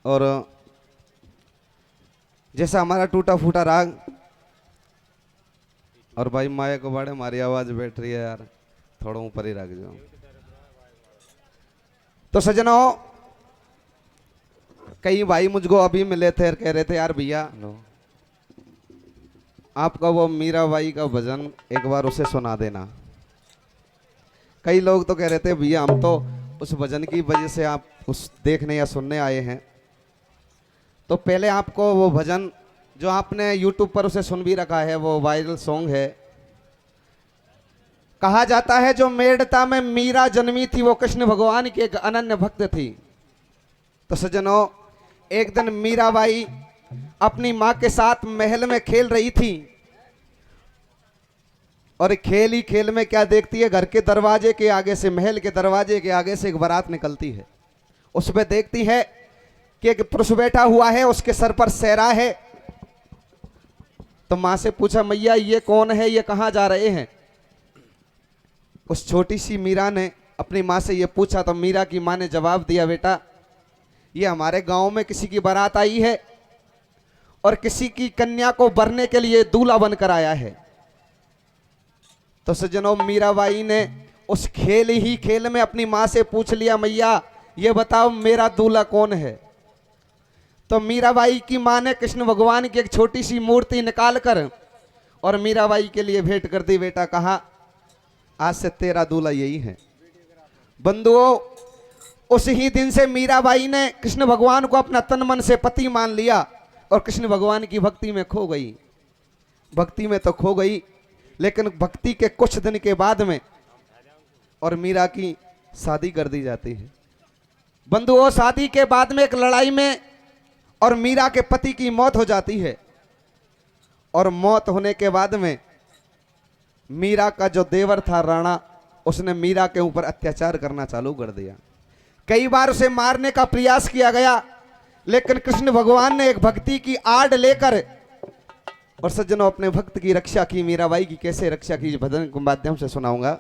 और जैसा हमारा टूटा फूटा राग और भाई माया को बाड़े हमारी आवाज बैठ रही है यार, थोड़ा ऊपर ही रख जाओ। तो सजनों, कई भाई मुझको अभी मिले थे और कह रहे थे यार भैया आपका वो मीरा बाई का भजन एक बार उसे सुना देना। कई लोग तो कह रहे थे भैया हम तो उस भजन की वजह से आप उस देखने या सुनने आए हैं, तो पहले आपको वो भजन जो आपने YouTube पर उसे सुन भी रखा है, वो वायरल सॉन्ग है। कहा जाता है जो मेड़ता में मीरा जन्मी थी वो कृष्ण भगवान की एक अनन्य भक्त थी। तो सज्जनों, एक दिन मीराबाई अपनी मां के साथ महल में खेल रही थी और खेल ही खेल में क्या देखती है, घर के दरवाजे के आगे से, महल के दरवाजे के आगे से एक बारात निकलती है। उसमें देखती है कि एक पुरुष बैठा हुआ है, उसके सर पर सेहरा है। तो मां से पूछा मैया ये कौन है, ये कहां जा रहे हैं? उस छोटी सी मीरा ने अपनी मां से ये पूछा तो मीरा की मां ने जवाब दिया बेटा ये हमारे गांव में किसी की बारात आई है और किसी की कन्या को बरने के लिए दूल्हा बनकर आया है। तो सज्जनों, मीराबाई ने उस खेल ही खेल में अपनी मां से पूछ लिया मैया ये बताओ मेरा दूल्हा कौन है? तो मीराबाई की मां ने कृष्ण भगवान की एक छोटी सी मूर्ति निकालकर और मीराबाई के लिए भेंट कर दी। बेटा कहा आज से तेरा दूल्हा यही है। बंधुओं, उस ही दिन से मीराबाई ने कृष्ण भगवान को अपना तन मन से पति मान लिया और कृष्ण भगवान की भक्ति में खो गई। भक्ति में तो खो गई, लेकिन भक्ति के कुछ दिन के बाद में और मीरा की शादी कर दी जाती है। बंधुओं, शादी के बाद में एक लड़ाई में और मीरा के पति की मौत हो जाती है और मौत होने के बाद में मीरा का जो देवर था राणा, उसने मीरा के ऊपर अत्याचार करना चालू कर दिया। कई बार उसे मारने का प्रयास किया गया, लेकिन कृष्ण भगवान ने एक भक्ति की आड़ लेकर और सज्जनों अपने भक्त की रक्षा की। मीराबाई की कैसे रक्षा की भजन के माध्यम से सुनाऊंगा।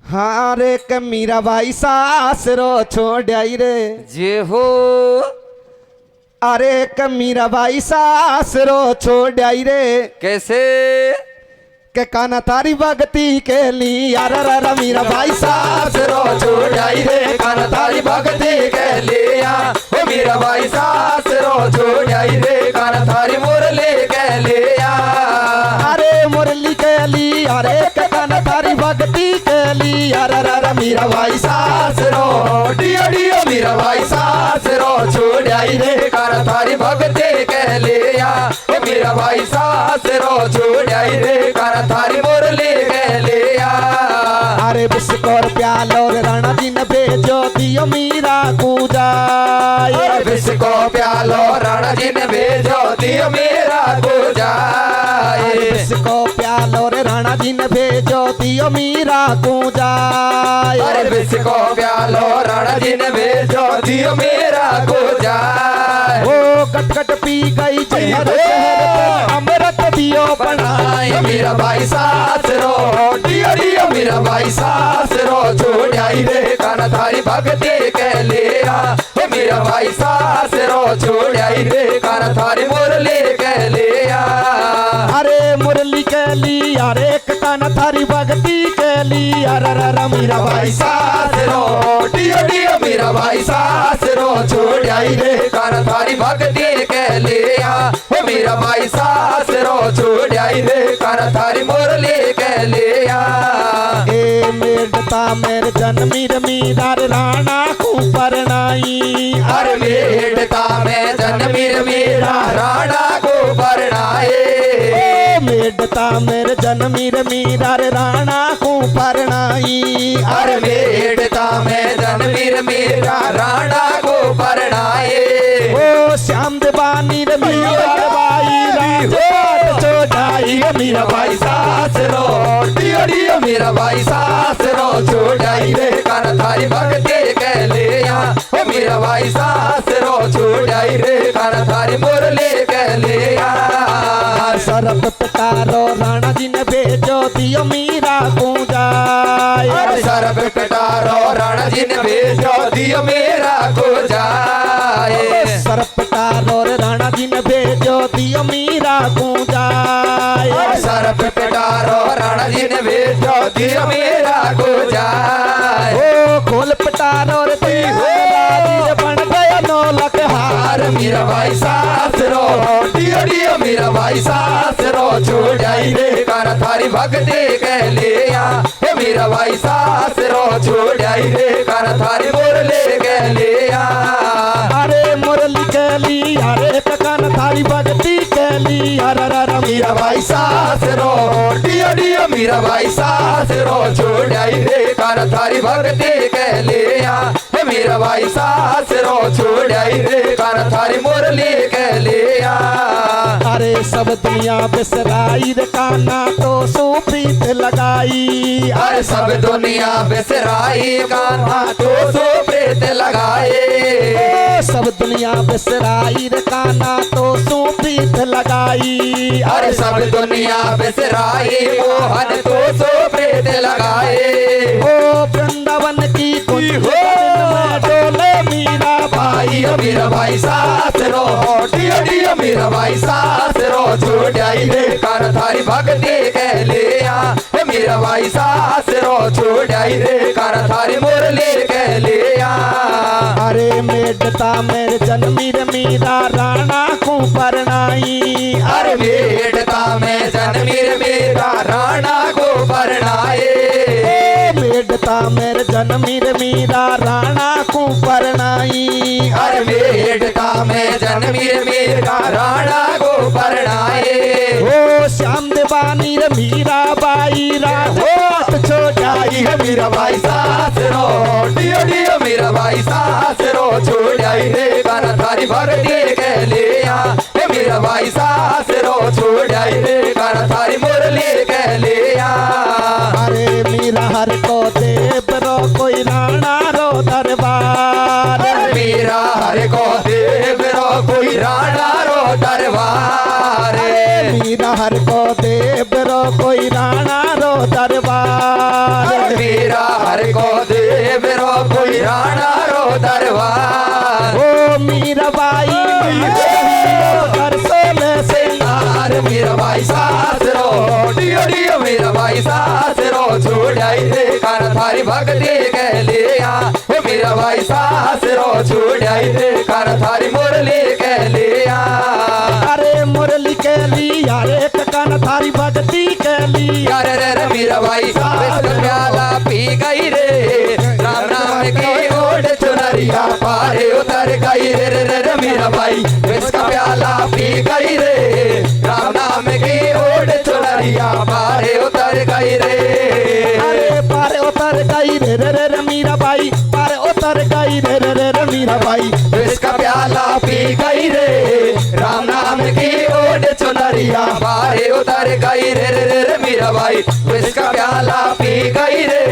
हाँ रे के मीराबाई सासरो छोड़ाई रे जे हो, अरे के मीराबाई सासरो छोड़ाई रे कैसे के काना तारी भक्ति के लिए यार मीराबाई सासरो छोड़ाई रे, कान तारी भक्ति के लिया ओ मीराबाई सासरो छोड़ाई रे, कान तारी मुरली के लिया। अरे मुरली के लिए अरे के काना तारी भक्ति के लिए यार मीराबाई सासरो डियो डियो मीराबाई सासरो छोड़ाई रे, कान तारी भक्ति के लिया ओ मीराबाई सासरो छोड़ाई रे, कान तारी मुरली के लिया। अरे बिस्कोर प्यालो राणा जी ने भेजो दियो मीरा पूजाए, अरे बिस्को प्यालो राणा जी ने भेजो दियो मीरा पूजाए, बिस्को प्यालो रे राणा जी ने भेजो दियो मीरा पूजाए। अरे बिस्को प्यालो राणा जी ने भेजो दियो मीरा पूजाए। ओ कट कट पी गई जहर शहर अमृत दियो बनाए, मीराबाई सासरो डियो डियो मीराबाई सासरो छोड़ाई रे, कान थारी भक्ति के लिया ओ मीराबाई सासरो छोड़ाई रे, कान थारी मुरली के लिया। अरे मुरली के लिए अरे कान थारी भक्ति के लिए अरे मीराबाई सासरो डियो डियो मीराबाई सासरो छोड़ाई रे, कान थारी भक्ति के लिया ओ मीराबाई सासरो छोड़ाई रे, कान थारी मुरली के लिया। ए मेड़ता मेरे जन्मी मीरा राणा को परनाई, अरे मेड़ता में जन्मी मीरा राणा को परनाए, मेड़ता मेरे जन्मी मीरा राणा को परनाई। अरे मेड़ता में जन्मी मीरा राणा को परनाए। ओ श्याम देवानी रे मीराबाई राजोट छोड़ाई मीराबाई सासरो डियो डियो मीराबाई सासरो छोड़ाई रे, कान थारी भक्ति के लिया ओ मीराबाई सासरो छोड़ाई रे, कान थारी मुरली के लिया। सरप पिटारो राणा जी ने भेजो दियो मीरा पूजाए, अरे सरप पिटारो राणा जी ने भेजो दियो मेरा को जाए। सरपटार और राणा जी ने भेजो दियो मीरा को जाए। सरप पटारो राणा जी ने भेजो दियो मेरा को जाए। ओ खोल पटार और बन गया 9 लाख हार। मीरा भाई सास रो डियो डियो मीरा भाई सास रो छोड़ाई रे काना थारी भक्ति के लिया। हे मीरा भाई सास रो छोड़ाई रे काना थारी मुरली के लिया। अरे मुरली के लिया रे काना थारी भक्ति के लिया। मीरा भाई सास रो डियो डियो मीरा भाई सास रो छोड़ाई रे काना थारी भक्ति के लिया। हे मीरा भाई सास रो छोड़ाई रे काना थारी मुरली के लिया। अरे सब दुनिया बिसराई रे काना तो सुप्रीत लगाई। अरे सब दुनिया बिसराई कान्हा तो सुप्रीत लगाए। सब दुनिया बिसराई रे काना तो सुप्रीत लगाई। अरे सब दुनिया बिसराई मोहन तो सुप्रीत लगाए। ओ वृंदावन की कुछ डोले मीरा भाई मीरा भाई सास रो डियो डियो मीरा भाई सास रो छोड़ाई रे कान थारी भक्ति के लिया। हे मीरा भाई सास रो छोड़ाई रे कान थारी मुरली के लिया। अरे मेडता मेरे जन्मी रे मीरा राणा को परनाई। अरे मेडता में जन्मी रे मीरा राणा को परनाए। मेडता मेरे जन्मी रे मीरा राणा को परनाई। अरे मेडता में जन्मी रे मीरा राणा को परनाए। ओ श्याम देवानी रे मीरा बाई रात छोड़ाई। है मीरा भाई सास रो डियो डियो मीरा भाई सास रो छोड़ाई रे काना थारी भक्ति के लिया। हे मीरा भाई सास रो छोड़ाई रे काना थारी मुरली के लिया। अरे मीरा हर को देव रो कोई राणा रो दरबार। मीरा हर को देव रो कोई राणा रो दरबार। मीरा हर को देव रो कोई राणा रो दरबार। मीरा हर को देव रो कोई राणा रो दरबार। ओ मीरा बाई सोले से नार मीरा भाई सास रो डियो डियो मीरा भाई सास रो छोड़ाई रे काना थारी भक्ति के लिया। हे मीरा भाई सास रो छोड़ाई रे काना थारी मुरली के लिया। अरे मुरली के लिया रे काना थारी भक्ति के लिया। रे रे मीरा भाई सास प्याला पी गई रे राम नाम की ओढ़ चुनरिया पारे उतर गई रे रे मीरा भाई इसका प्याला पी गई रे राम नाम की ओढ़ चुनरिया पारे उतर गई रे। अरे पारे उतर गई रे रे मीरा बाई पारे उतर गई रे रे मीरा बाई इसका प्याला पी गई रे राम नाम की ओढ़ चुनरिया पारे उतर गई रे रे मीरा भाई इसका प्याला पी गई रे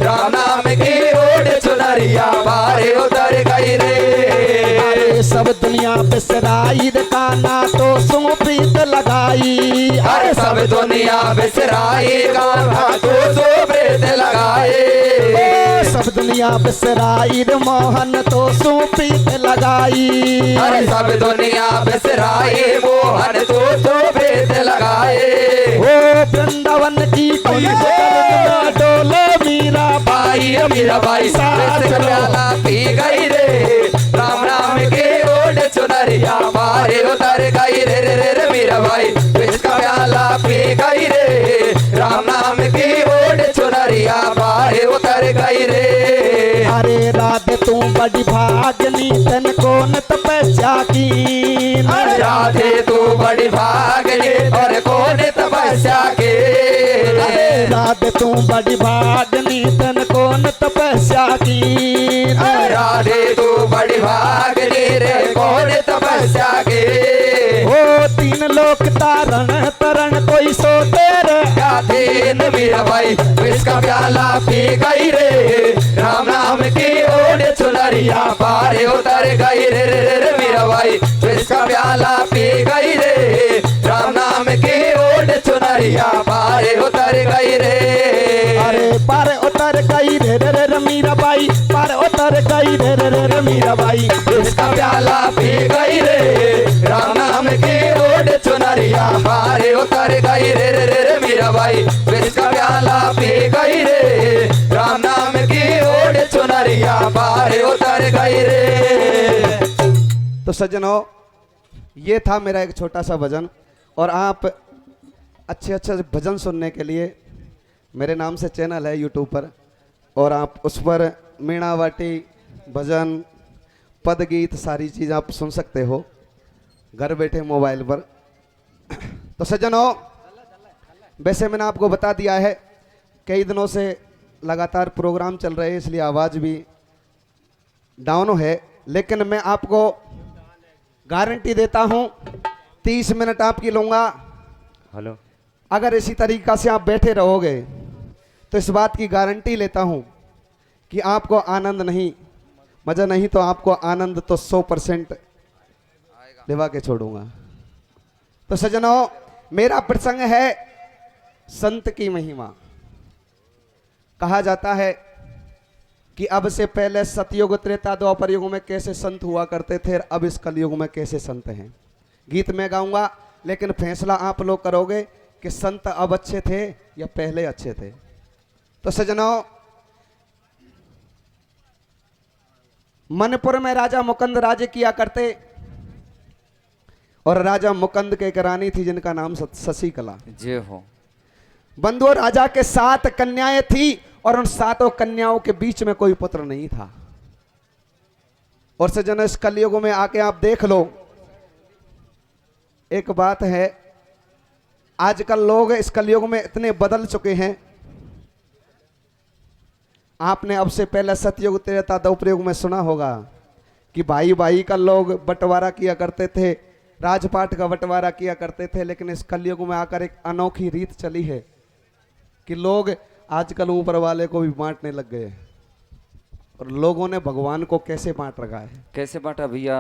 राम नाम की ओढ़ चुनरिया पारे उतर गई रे। अरे सब दुनिया बिसराई रे काना तो सुप्रीत लगाई। अरे सब दुनिया बिसराई कान्हा तो सुप्रीत लगाए। सब दुनिया बिसराई रे मोहन तो सुप्रीत लगाई। अरे सब दुनिया बिसराई मोहन तो सुप्रीत लगाए। ओ वृंदावन की डोले मीरा भाई मीरा भाई सास प्याला पी गई रे राम नाम के ओढ़ चुनरिया मारे उतर गई रे रे मीरा भाई इसका प्याला पी गई रे राम नाम की ओढ़ चुनरिया मारे उतर गई रे। अरे राधे तू बड़ी भागनी तन कौन तपस्या की। अरे राधे तू बड़ी भागनी और कौन तपस्या के। राधे तू बड़ी भागनी तन कौन तपस्या की। राधे तू बड़ी भागनी रे कौन तपस्या के। ओ 3 लोक तारण तरण कोई सो तेरे राधे न मीरा भाई इसका प्याला पी गई रे राम नाम की ओढ़ चुनरिया पारे उतर गई रे रे मीरा भाई इसका प्याला पी गई रे राम नाम की ओढ़ चुनरिया पारे उतर गई रे। अरे पारे उतर गई रे मीरा बाई पार उतर गई रे रे रे रे मीराबाई। इसका प्याला पी गई रे, राम नाम की रोड चुनरिया पारे उतर गई रे रे रे रे मीराबाई। इसका प्याला पी गई रे, राम नाम की रोड चुनरिया पारे उतर गई रे। तो सज्जनों, ये था मेरा एक छोटा सा भजन। और आप अच्छे अच्छे भजन सुनने के लिए मेरे नाम से चैनल है यूट्यूब पर, और आप उस पर मीणावाटी भजन पद गीत सारी चीज़ आप सुन सकते हो घर बैठे मोबाइल पर। तो सज्जनों, वैसे मैंने आपको बता दिया है कई दिनों से लगातार प्रोग्राम चल रहे हैं, इसलिए आवाज़ भी डाउन है, लेकिन मैं आपको गारंटी देता हूं 30 मिनट आपकी लूँगा। हेलो, अगर इसी तरीक़ा से आप बैठे रहोगे तो इस बात की गारंटी लेता हूं कि आपको आनंद नहीं, मज़ा नहीं तो आपको आनंद तो 100% दिवा के छोड़ूंगा। तो सज्जनों, मेरा प्रसंग है संत की महिमा। कहा जाता है कि अब से पहले सतयुग त्रेता द्वापर युग में कैसे संत हुआ करते थे, अब इस कलयुग में कैसे संत हैं। गीत मैं गाऊंगा, लेकिन फैसला आप लोग करोगे कि संत अब अच्छे थे या पहले अच्छे थे। तो सज्जनों, मनपुर में राजा मुकंद राज्य किया करते, और राजा मुकंद के एक रानी थी जिनका नाम शशिकला। जय हो। बंधुओं, राजा के 7 कन्याएं थी और उन 7 कन्याओं के बीच में कोई पुत्र नहीं था। और सज्जनों, इस कलयुग में आके आप देख लो, एक बात है, आजकल लोग इस कलयुग में इतने बदल चुके हैं। आपने अब से पहले सतयुग त्रेता द्वापर युग में सुना होगा कि भाई भाई का लोग बंटवारा किया करते थे, राजपाट का बंटवारा किया करते थे, लेकिन इस कलयुग में आकर एक अनोखी रीत चली है कि लोग आजकल ऊपर वाले को भी बांटने लग गए। और लोगों ने भगवान को कैसे बांट रखा है। कैसे बांटा भैया?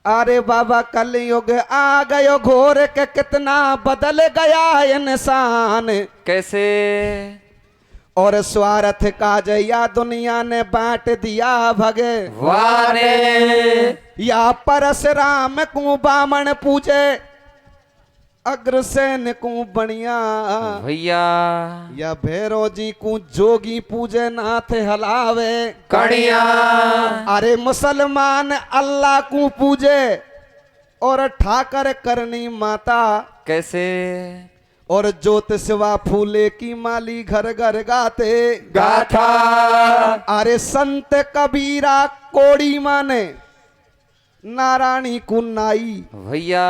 अरे बाबा, कलयुग आ गयो घोर के कितना बदल गया इंसान। कैसे? और स्वार्थ का जया दुनिया ने बांट दिया भगवान। या परशुराम को बामण पूजे, अग्रसेन को बनिया भैया, या भैरो जी को जोगी पूजे नाथ हलावे कड़िया। अरे मुसलमान अल्लाह को पूजे और ठाकर करनी माता। कैसे? और ज्योत सिवा फूले की माली घर घर गाते गाथा। अरे संत कबीरा कोड़ी माने नारायणी कुन्नाई भैया।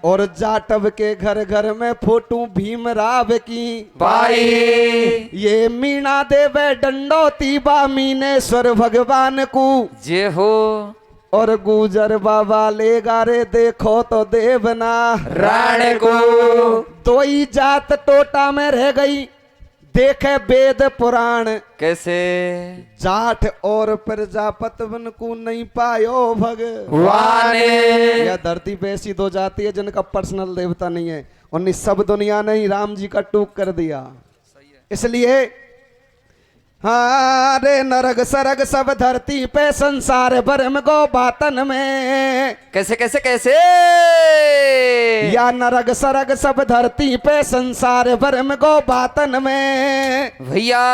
और जाटव के घर घर में फोटो भीमराव की भाई। ये मीणा देवे डंडोती बा मीनेश्वर भगवान को। जे हो। और गुजर बाबा ले गारे देखो तो देवना राण को। दो ही जात टोटा में रह गई, देखे वेद पुराण। कैसे? जाट और प्रजापति बन को नहीं पायो भगवान। यह धरती पे ऐसी 2 जाति है जिनका पर्सनल देवता नहीं है, उन्हें सब दुनिया ने ही राम जी का टूक कर दिया। इसलिए हाँ रे, नरग सरग सब धरती पे संसार भरम गो बातन में। कैसे कैसे कैसे? या नरग सरग सब धरती पे संसार भरम गो बातन में। भैया।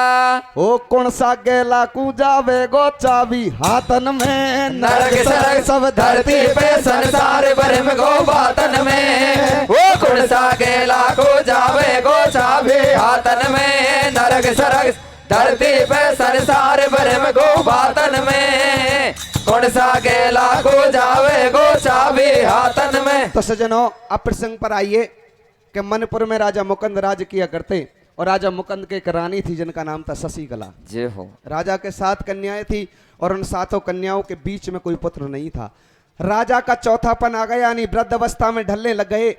ओ कौन सा गेला को जावे गो चाबी हाथन में। नरग सरग सब धरती पे संसार भरम गो बातन में। वो कौन सा गेला को जावे गो चाबी हाथन में। नरग सरग धरती पे संसार भरम गो बातन में। कौन सा गेला को जावे गो चाबी हाथन में। तो सज्जनों, अब प्रसंग पर आइए कि मनपुर में राजा मुकंद राज किया करते, और राजा मुकंद के एक रानी थी जिनका नाम था शशिकला। जय हो। राजा के 7 कन्याएं थी और उन 7 कन्याओं के बीच में कोई पुत्र नहीं था। राजा का चौथापन आ गया, यानी वृद्ध अवस्था में ढलने लग गए।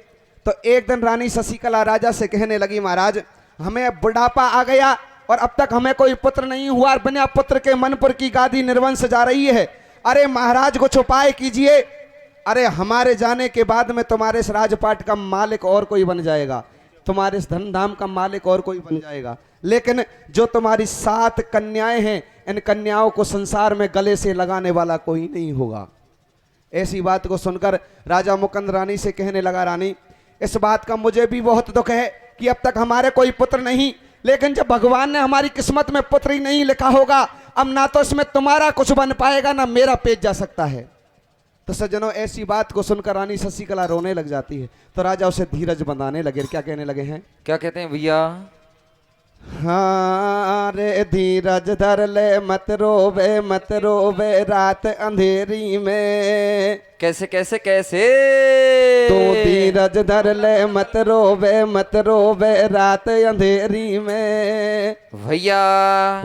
तो एक दिन रानी शशिकला राजा से कहने लगी, महाराज हमें बुढ़ापा आ गया और अब तक हमें कोई पुत्र नहीं हुआ, और बिना पुत्र के मनपुर की गादी निर्वंश जा रही है। अरे महाराज को उपाय कीजिए, अरे हमारे जाने के बाद में तुम्हारे इस राजपाट का मालिक और कोई बन जाएगा। तुम्हारे इस धन धाम का मालिक और कोई बन जाएगा, लेकिन जो तुम्हारी 7 कन्याएं हैं, इन कन्याओं को संसार में गले से लगाने वाला कोई नहीं होगा। ऐसी बात को सुनकर राजा मुकुंद रानी से कहने लगा, रानी इस बात का मुझे भी बहुत दुख है कि अब तक हमारे कोई पुत्र नहीं, लेकिन जब भगवान ने हमारी किस्मत में पुत्र ही नहीं लिखा होगा, अब ना तो इसमें तुम्हारा कुछ बन पाएगा ना मेरा पेट जा सकता है। तो सज्जनों, ऐसी बात को सुनकर रानी शशिकला रोने लग जाती है। तो राजा उसे धीरज बंधाने लगे। क्या कहने लगे हैं? क्या कहते हैं भैया? हाँ रे धीरज धर ले मत रोवे रात अंधेरी में। कैसे कैसे कैसे? तो धीरज धर ले मत रोवे रात अंधेरी में। भैया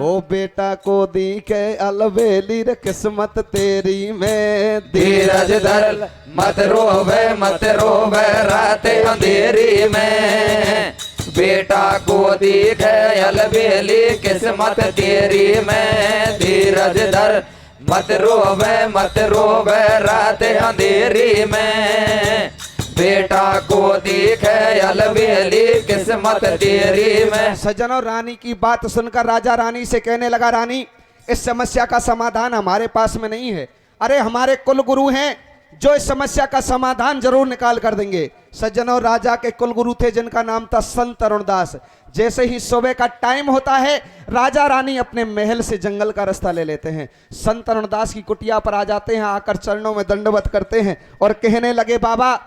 ओ बेटा को दिखे अलबेली रे किस्मत तेरी में। धीरज धर मत रोवे रात अंधेरी में। बेटा को दिखे अलबेली किस्मत तेरी में। धीरज धर मत रोवे रात अंधेरी में। बेटा को दिखे अलबेली किस्मत तेरी में। सज्जनों, रानी की बात सुनकर राजा रानी से कहने लगा, रानी इस समस्या का समाधान हमारे पास में नहीं है। अरे हमारे कुल गुरु हैं जो इस समस्या का समाधान जरूर निकाल कर देंगे। सज्जनों, राजा के कुल गुरु थे जिनका नाम था संत अरुणदास। जैसे ही सुबह का टाइम होता है, राजा रानी अपने महल से जंगल का रास्ता ले लेते हैं। संत अरुणदास की कुटिया पर आ जाते हैं, आकर चरणों में दंडवत करते हैं और कहने लगे, बाबा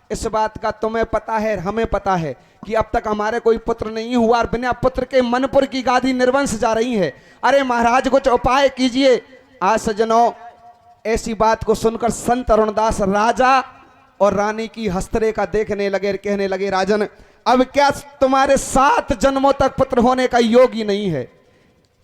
इस बात का तुम्हें पता है, हमें पता है कि अब तक हमारे कोई पुत्र नहीं हुआ और बिना पुत्र के मनपुर की गादी निर्वंश जा रही है। अरे महाराज कुछ उपाय कीजिए। आज सज्जनों, ऐसी बात को सुनकर संत अरुणदास राजा और रानी की हस्तरेखा देखने लगे, कहने लगे, राजन अब क्या तुम्हारे 7 जन्मों तक पुत्र होने का योग ही नहीं है।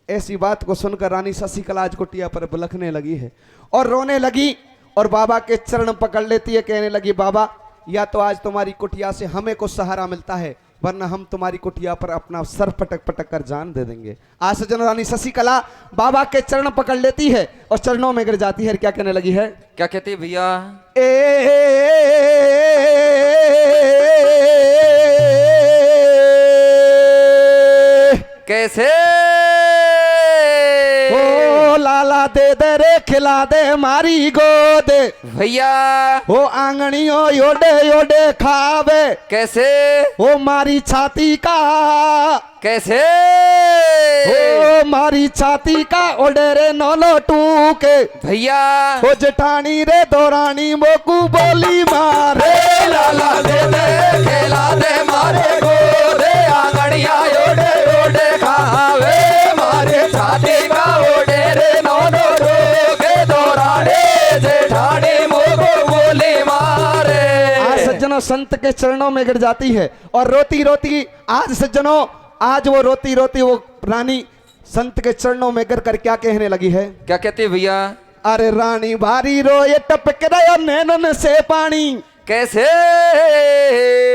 ऐसी बात को सुनकर रानी शशिकला आज कुटिया पर बिलखने लगी है और रोने लगी और बाबा के चरण पकड़ लेती है। कहने लगी, बाबा या तो आज तुम्हारी कुटिया से हमें कुछ सहारा मिलता है, वरना हम तुम्हारी कुटिया पर अपना सर पटक पटक कर जान दे देंगे। आज सज्जनों, रानी शशिकला बाबा के चरण पकड़ लेती है और चरणों में गिर जाती है। क्या कहने लगी है? क्या कहती है भैया? कैसे? ओ लाला दे दे रे खिला दे मारी गोद। भैया ओ आंगनियों योडे योडे खावे। कैसे? ओ मारी छाती का। कैसे? ओ मारी छाती का ओडे रे नौलो टूके। भैया ओ जटानी रे दौरानी मोकू बोली मारे। लाला दे दे खेला दे मारे गोदे। आंगड़िया योडे योडे खावे। मारे छाती का ओडे रे नौलो टूके। दौराने जेठानी मोको बोली मारे। आज सज्जनों संत के चरणों में गिर जाती है और रोती रोती, आज सज्जनों आज वो रोती रोती वो रानी संत के चरणों में गिर कर क्या कहने लगी है? क्या कहती है भैया? अरे रानी भारी रोए टपक रहा नैनन से पानी। कैसे?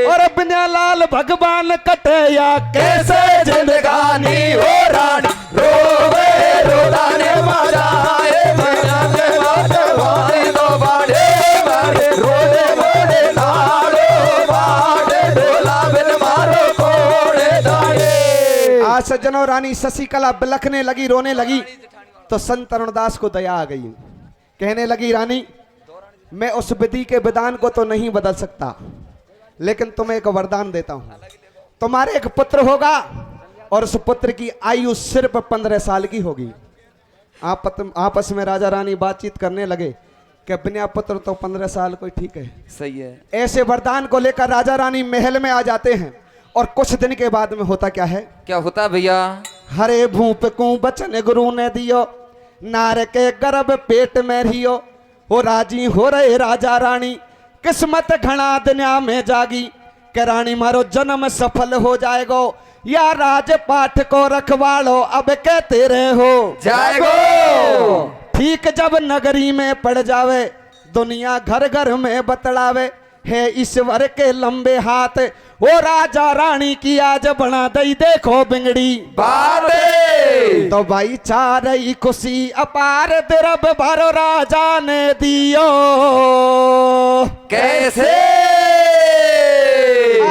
और बिना लाल भगवान कटया कैसे जिंदगानी हो रानी। रोवे रोदाने मजाए मजाने भाई दो बाड़े बाड़े। रोदे मोड़े नाड़ो बाड़े। डोला बिन मारो कोड़े दाड़े। आज सज्जनों, रानी शशिकला बिलखने लगी, रोने लगी। तो संत अरुणदास को दया आ गई। कहने लगी, रानी मैं उस विधि के विधान को तो नहीं बदल सकता, लेकिन तुम्हें एक वरदान देता हूं। तुम्हारे एक पुत्र होगा और उस पुत्र की आयु सिर्फ 15 साल की होगी। आपस में राजा रानी बातचीत करने लगे कि बिना पुत्र तो 15 साल कोई ठीक है। सही है। ऐसे वरदान को लेकर राजा रानी महल में आ जाते हैं और कुछ दिन के बाद में होता क्या है? क्या होता भैया? हरे भूप को बचन गुरु ने दियो। नार के गर्भ पेट में रियो। हो राजी हो रहे राजा रानी। किस्मत घना दुनिया में जागी के रानी मारो जन्म सफल हो जाएगो। या राजपाठ को रखवालो अब कहते रहे हो जाएगो। ठीक जब नगरी में पड़ जावे दुनिया घर घर में बतलावे। है ईश्वर के लंबे हाथ। वो राजा रानी की आज बना दई देखो बिंगड़ी बाते। तो भाई चारई खुशी अपार द्रब भरो राजा ने दियो। कैसे?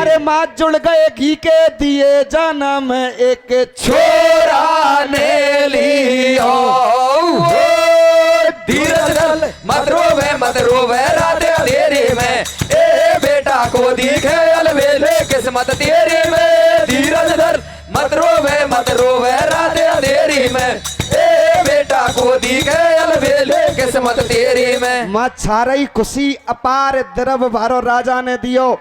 अरे माँ जुड़ गए घी के दिए जन्म एक छोरा ने लियो धीरज मत रोवे रात अंधेरे में ए बेटा को दिखे अलबेले किस्मत तेरी में धीरज धर मत रोवे रात अंधेरी में ए बेटा को दिखे अलबेले किस्मत तेरी में। माँ छारई खुशी अपार द्रव भारो राजा ने दियो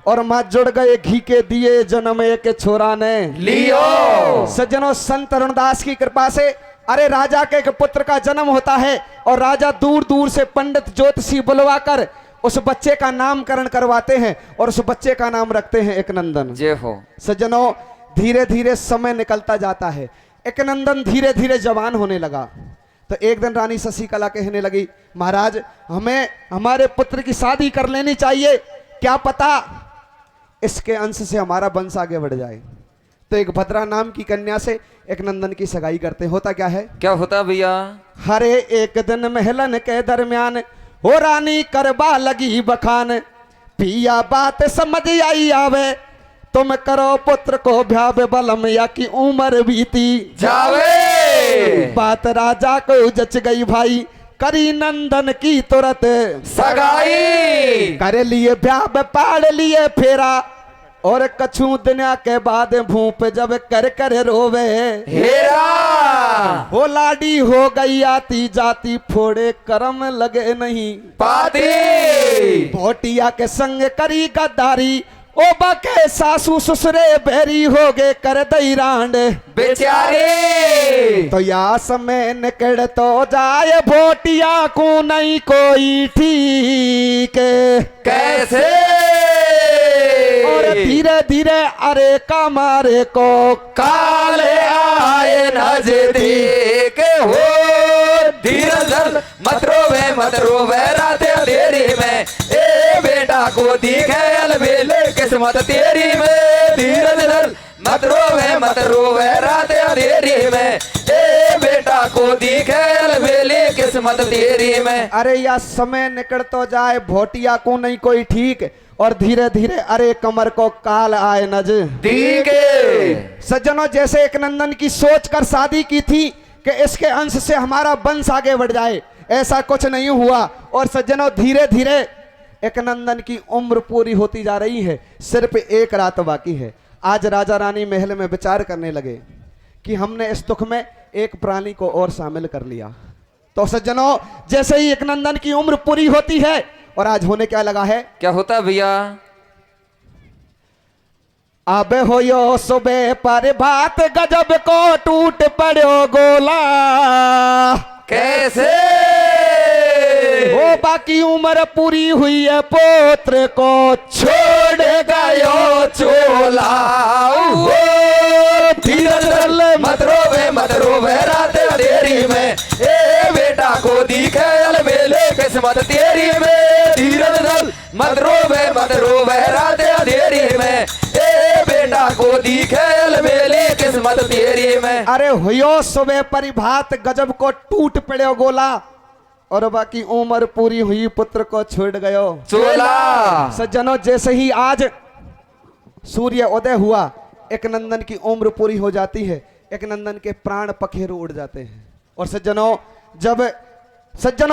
और माँ जुड़ गए घी के दिए जन्म एक छोरा ने लियो। सज्जनों संत अरुणदास की कृपा से अरे राजा के एक पुत्र का जन्म होता है और राजा दूर दूर से पंडित ज्योतिषी बुलवाकर उस बच्चे का नामकरण करवाते हैं और उस बच्चे का नाम रखते हैं एक नंदन। जय हो। सज्जनों धीरे धीरे समय निकलता जाता है, एक नंदन धीरे धीरे जवान होने लगा। तो एक दिन रानी शशिकला कहने लगी, महाराज हमें हमारे पुत्र की शादी कर लेनी चाहिए, क्या पता इसके अंश से हमारा वंश आगे बढ़ जाए। तो एक भद्रा नाम की कन्या से एक नंदन की सगाई करते। होता क्या है, क्या होता भैया? हरे एक दिन महलन के दरमियान हो रानी करबा लगी बखान, पिया बात समझ आई आवे तुम करो पुत्र को भ्यावे बलम या की उम्र बीती जावे। बात राजा को जच गई भाई करी नंदन की तुरंत सगाई करे लिए भ्याव पाड़ लिए फेरा और कछु दुनिया के बाद भूप जब कर कर रोवे हेरा हो लाडी हो गई आती जाती फोड़े कर्म लगे नहीं पाती भोटिया के संग करी गद्दारी ओ बके सासू ससुरे बेरी हो गए कर दई रांड बेचारे। तो या समय निकल तो जाए भोटिया को नहीं कोई ठीक कैसे और धीरे धीरे अरे कमारे को काले आए नजदीक हो धीरज मत रोवे रात अंधेरी में ए बेटा को दिखे अलबेले किस्मत तेरी में धीरज मत रोवे रात अंधेरी में ए बेटा को दिखे अलबेले किस्मत तेरी में। अरे या समय निकल तो जाए भोटिया को नहीं कोई ठीक और धीरे धीरे अरे कमर को काल आए नजदीक। सज्जनों जैसे एक नंदन की सोच कर शादी की थी कि इसके अंश से हमारा वंश आगे बढ़ जाए, ऐसा कुछ नहीं हुआ। और सज्जनों धीरे धीरे एक नंदन की उम्र पूरी होती जा रही है, सिर्फ एक रात बाकी है। आज राजा रानी महल में विचार करने लगे कि हमने इस दुख में एक प्राणी को और शामिल कर लिया। तो सज्जनों जैसे ही एक नंदन की उम्र पूरी होती है और आज होने क्या लगा है, क्या होता भैया? अब हो यो सुबह पर भात गजब को टूट पड़ो गोला कैसे वो बाकी उम्र पूरी हुई है पुत्र को छोड़ गयो चोला धीरज मत रोवे रात अंधेरी में ए बेटा को दिखे अलबेले किस्मत तेरी में धीरज मत रोवे रात अंधेरी में ए बेटा को दिखे अलबेले किस्मत तेरी में। अरे हुयो सुबह पर भात गजब को टूट पड़ो गोला और बाकी उम्र पूरी हुई पुत्र को छोड़ गयो चोला। सज्जनों जैसे ही आज सूर्य उदय हुआ एक नंदन की उम्र पूरी हो जाती है, एक नंदन के प्राण पखेरु उड़ जाते हैं। और सज्जनों जब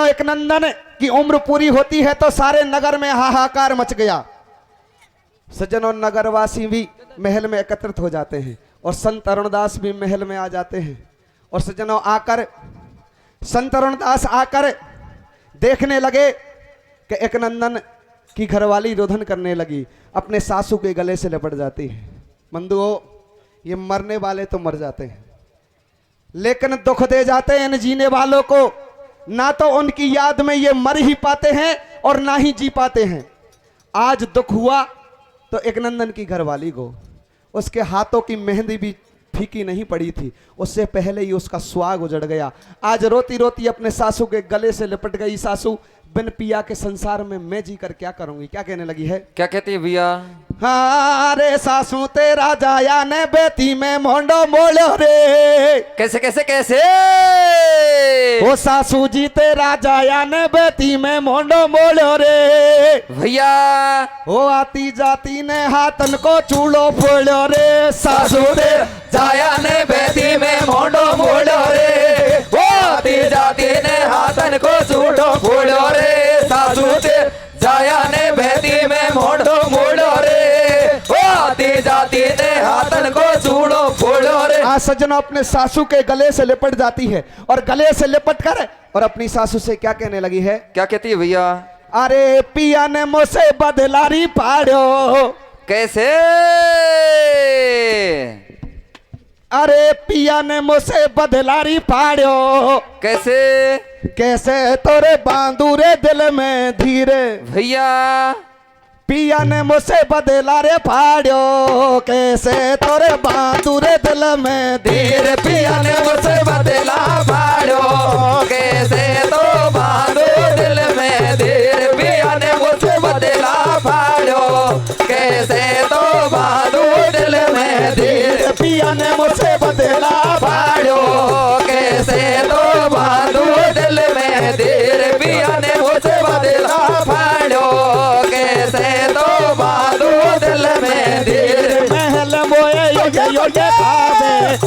एक नंदन की उम्र पूरी होती है तो सारे नगर में हाहाकार मच गया। सज्जनों नगरवासी भी महल में एकत्रित हो जाते हैं और संत अरुणदास भी महल में आ जाते हैं। और सज्जनों संत अरुणदास आकर देखने लगे कि एक नंदन की घरवाली रोदन करने लगी, अपने सासू के गले से लिपट जाती है। बंधुओं ये मरने वाले तो मर जाते हैं लेकिन दुख दे जाते हैं इन जीने वालों को, ना तो उनकी याद में ये मर ही पाते हैं और ना ही जी पाते हैं। आज दुख हुआ तो एक नंदन की घरवाली को उसके हाथों की मेहंदी भी फीकी नहीं पड़ी थी, उससे पहले ही उसका सुहाग उजड़ गया। आज रोती रोती अपने सासू के गले से लिपट गई सासू, बिन पिया के संसार में मैं जी कर क्या करूंगी। क्या कहने लगी है? क्या कहती है भैया? हाँ रे सासू तेरा जाया ने बेटी में मोंडो मोड़ो रे। कैसे कैसे कैसे? ओ सासू जी तेरा जाया ने बेटी में मोंडो मोड़ो रे। भैया ओ आती जाती ने हाथन को चूड़ो फोड़ो रे। सासू दे जाया ने बेटी में मोड़ो मोड़ो रे। वो आती जाती ने हाथन को चूड़ो फोड़ो रे। सासू दे जाया ने बेटी में मोड़ो मोड़ो रे। वो आती जाती ने हाथन को चूड़ो फोड़ो रे। आज सज्जनों अपने सासू के गले से लिपट जाती है और गले से लिपट कर और अपनी सासू से क्या कहने लगी है? क्या कहती है भैया? अरे पिया ने मुझसे बदलारी पाड़ो। कैसे? अरे पिया ने मुझसे बदलारी पाड़ो। कैसे? कैसे तोरे बांधुरे दिल में धीरे। भैया पिया ने मुझसे बदलारे पाड़ो। कैसे तोरे बांधुरे दिल में धीरे। पिया ने मुझसे बदला पाड़ो। कैसे तो बांधो दिल में धीरे। पिया ने मुझसे बदला पाड़ो। कैसे तो बांधो दिल में धीरे। पिया ने मुझसे बदला पाड़ो। कैसे तो बांधो दिल में धीरे। पिया ने मुझसे बदला पाड़ो। कैसे तो बांधो दिल में धीरे। महल मोए योगे योगे भावे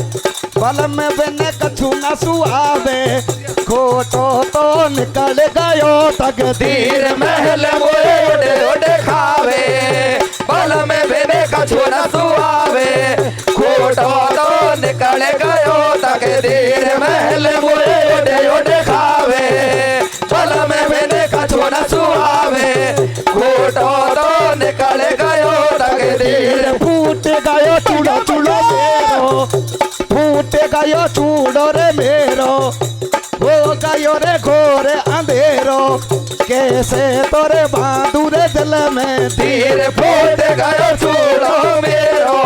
बल में बिन कछु न सुहावे। खोटो तो निकल गयो तकदीर। तीर महल मोए उड़े उड़े खावे। बल में बिने कछु न सुहावे। खोटो तो निकल गयो तकदीर। महल मोए उड़े उड़े खावे। बल में बिने कछु न सुहावे। खोटो तो निकल गयो तकदीर। फूट गयो चूड़ो चूड़ो मेरो। फूट गयो चूड़ो रे मेरो। हो गयो रे घोर अंधेरो। कैसे तोरे बांधुरे दिल में तीर। फूट गयो चूड़ो मेरो।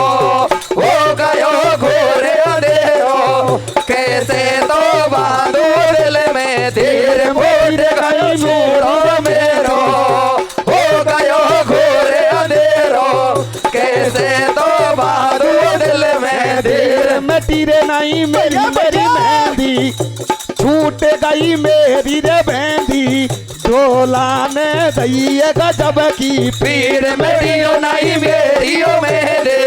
हो गयो घोर अंधेरो। कैसे तो बांधो दिल में धीर। फूट गयो चूड़ो मेरो। हो गयो घोर अंधेरो। कैसे तो बांधो दिल में धीर। मिट्टी रे नहीं मेरी मेरी मेहंदी। छूट गई मेरी रे मेहंदी। डोला ने दई गजब की पीर मेरियो नहीं मेरियो मेरे।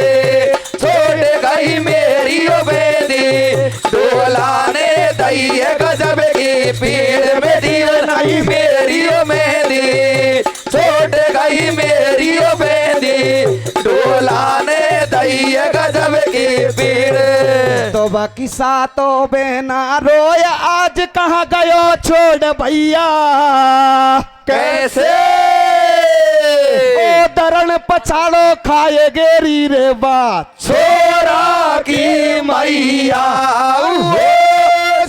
छोड़ गई मेरियो मेरी। डोला ने दई गजब की पीर मेरियो नहीं मेरियो मेरी। छोड़ गई मेरियो मेरी। डोला ने दई गजब की पीर। तो बाकी सातों बेना रोया आज कहाँ गयो छोड़ भैया। कैसे? ओ दरण पछाड़ो खाए गेरी रे बात। छोरा की मैया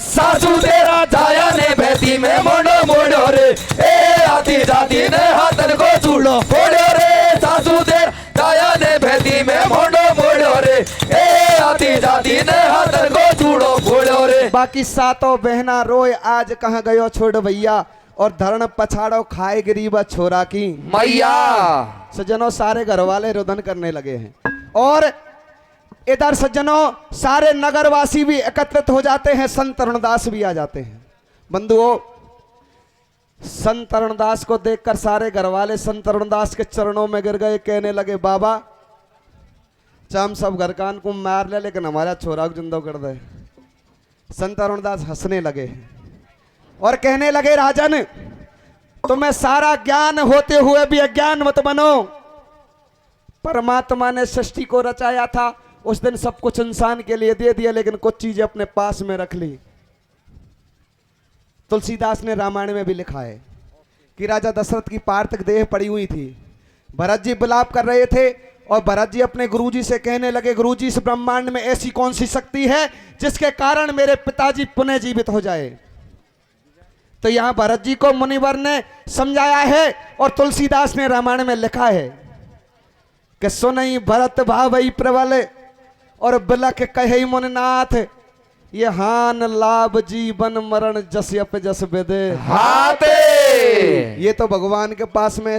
सासू तेरा जाया ने बेटी में मोड़ो मोड़ो रे। ए आती जाती ने हाथन को चूड़ो फोड़ो रे। सासू तेरा जाया ने बेटी में मोड़ो मोड़ो रे। ए आती जाती ने हाथन को चूड़ो फोड़ो रे। बाकी सातों बहना रोए आज कहाँ गयो छोड़ भैया। और धरण पछाड़ो खाए गरीब छोरा की मैया। सज्जनों सारे घर वाले रुदन करने लगे हैं और इधर सज्जनों सारे नगरवासी भी एकत्रित हो जाते हैं। संत तरुणदास भी आ जाते हैं। बंधुओं संत तरुणदास को देखकर सारे घर वाले संत तरुणदास के चरणों में गिर गए। कहने लगे बाबा चाम सब घर कान को मार ले लेकिन हमारा छोरा को जिंदा कर दे। संत तरुणदास हंसने लगे और कहने लगे राजन तुम्हें सारा ज्ञान होते हुए भी अज्ञान मत बनो। परमात्मा ने सृष्टि को रचाया था उस दिन सब कुछ इंसान के लिए दे दिया लेकिन कुछ चीजें अपने पास में रख ली। तुलसीदास ने रामायण में भी लिखा है कि राजा दशरथ की पार्थिव देह पड़ी हुई थी। भरत जी विलाप कर रहे थे और भरत जी अपने गुरुजी से कहने लगे गुरुजी इस ब्रह्मांड में ऐसी कौन सी शक्ति है जिसके कारण मेरे पिताजी पुनः जीवित हो जाए। तो यहां भरत जी को मुनिवर ने समझाया है और तुलसीदास ने रामायण में लिखा है कि सुनई भरत भावई प्रबल और बिलख कहे मुनिनाथ ये हान लाभ जीवन मरण जस अप जस विदे। हाथे ये तो भगवान के पास में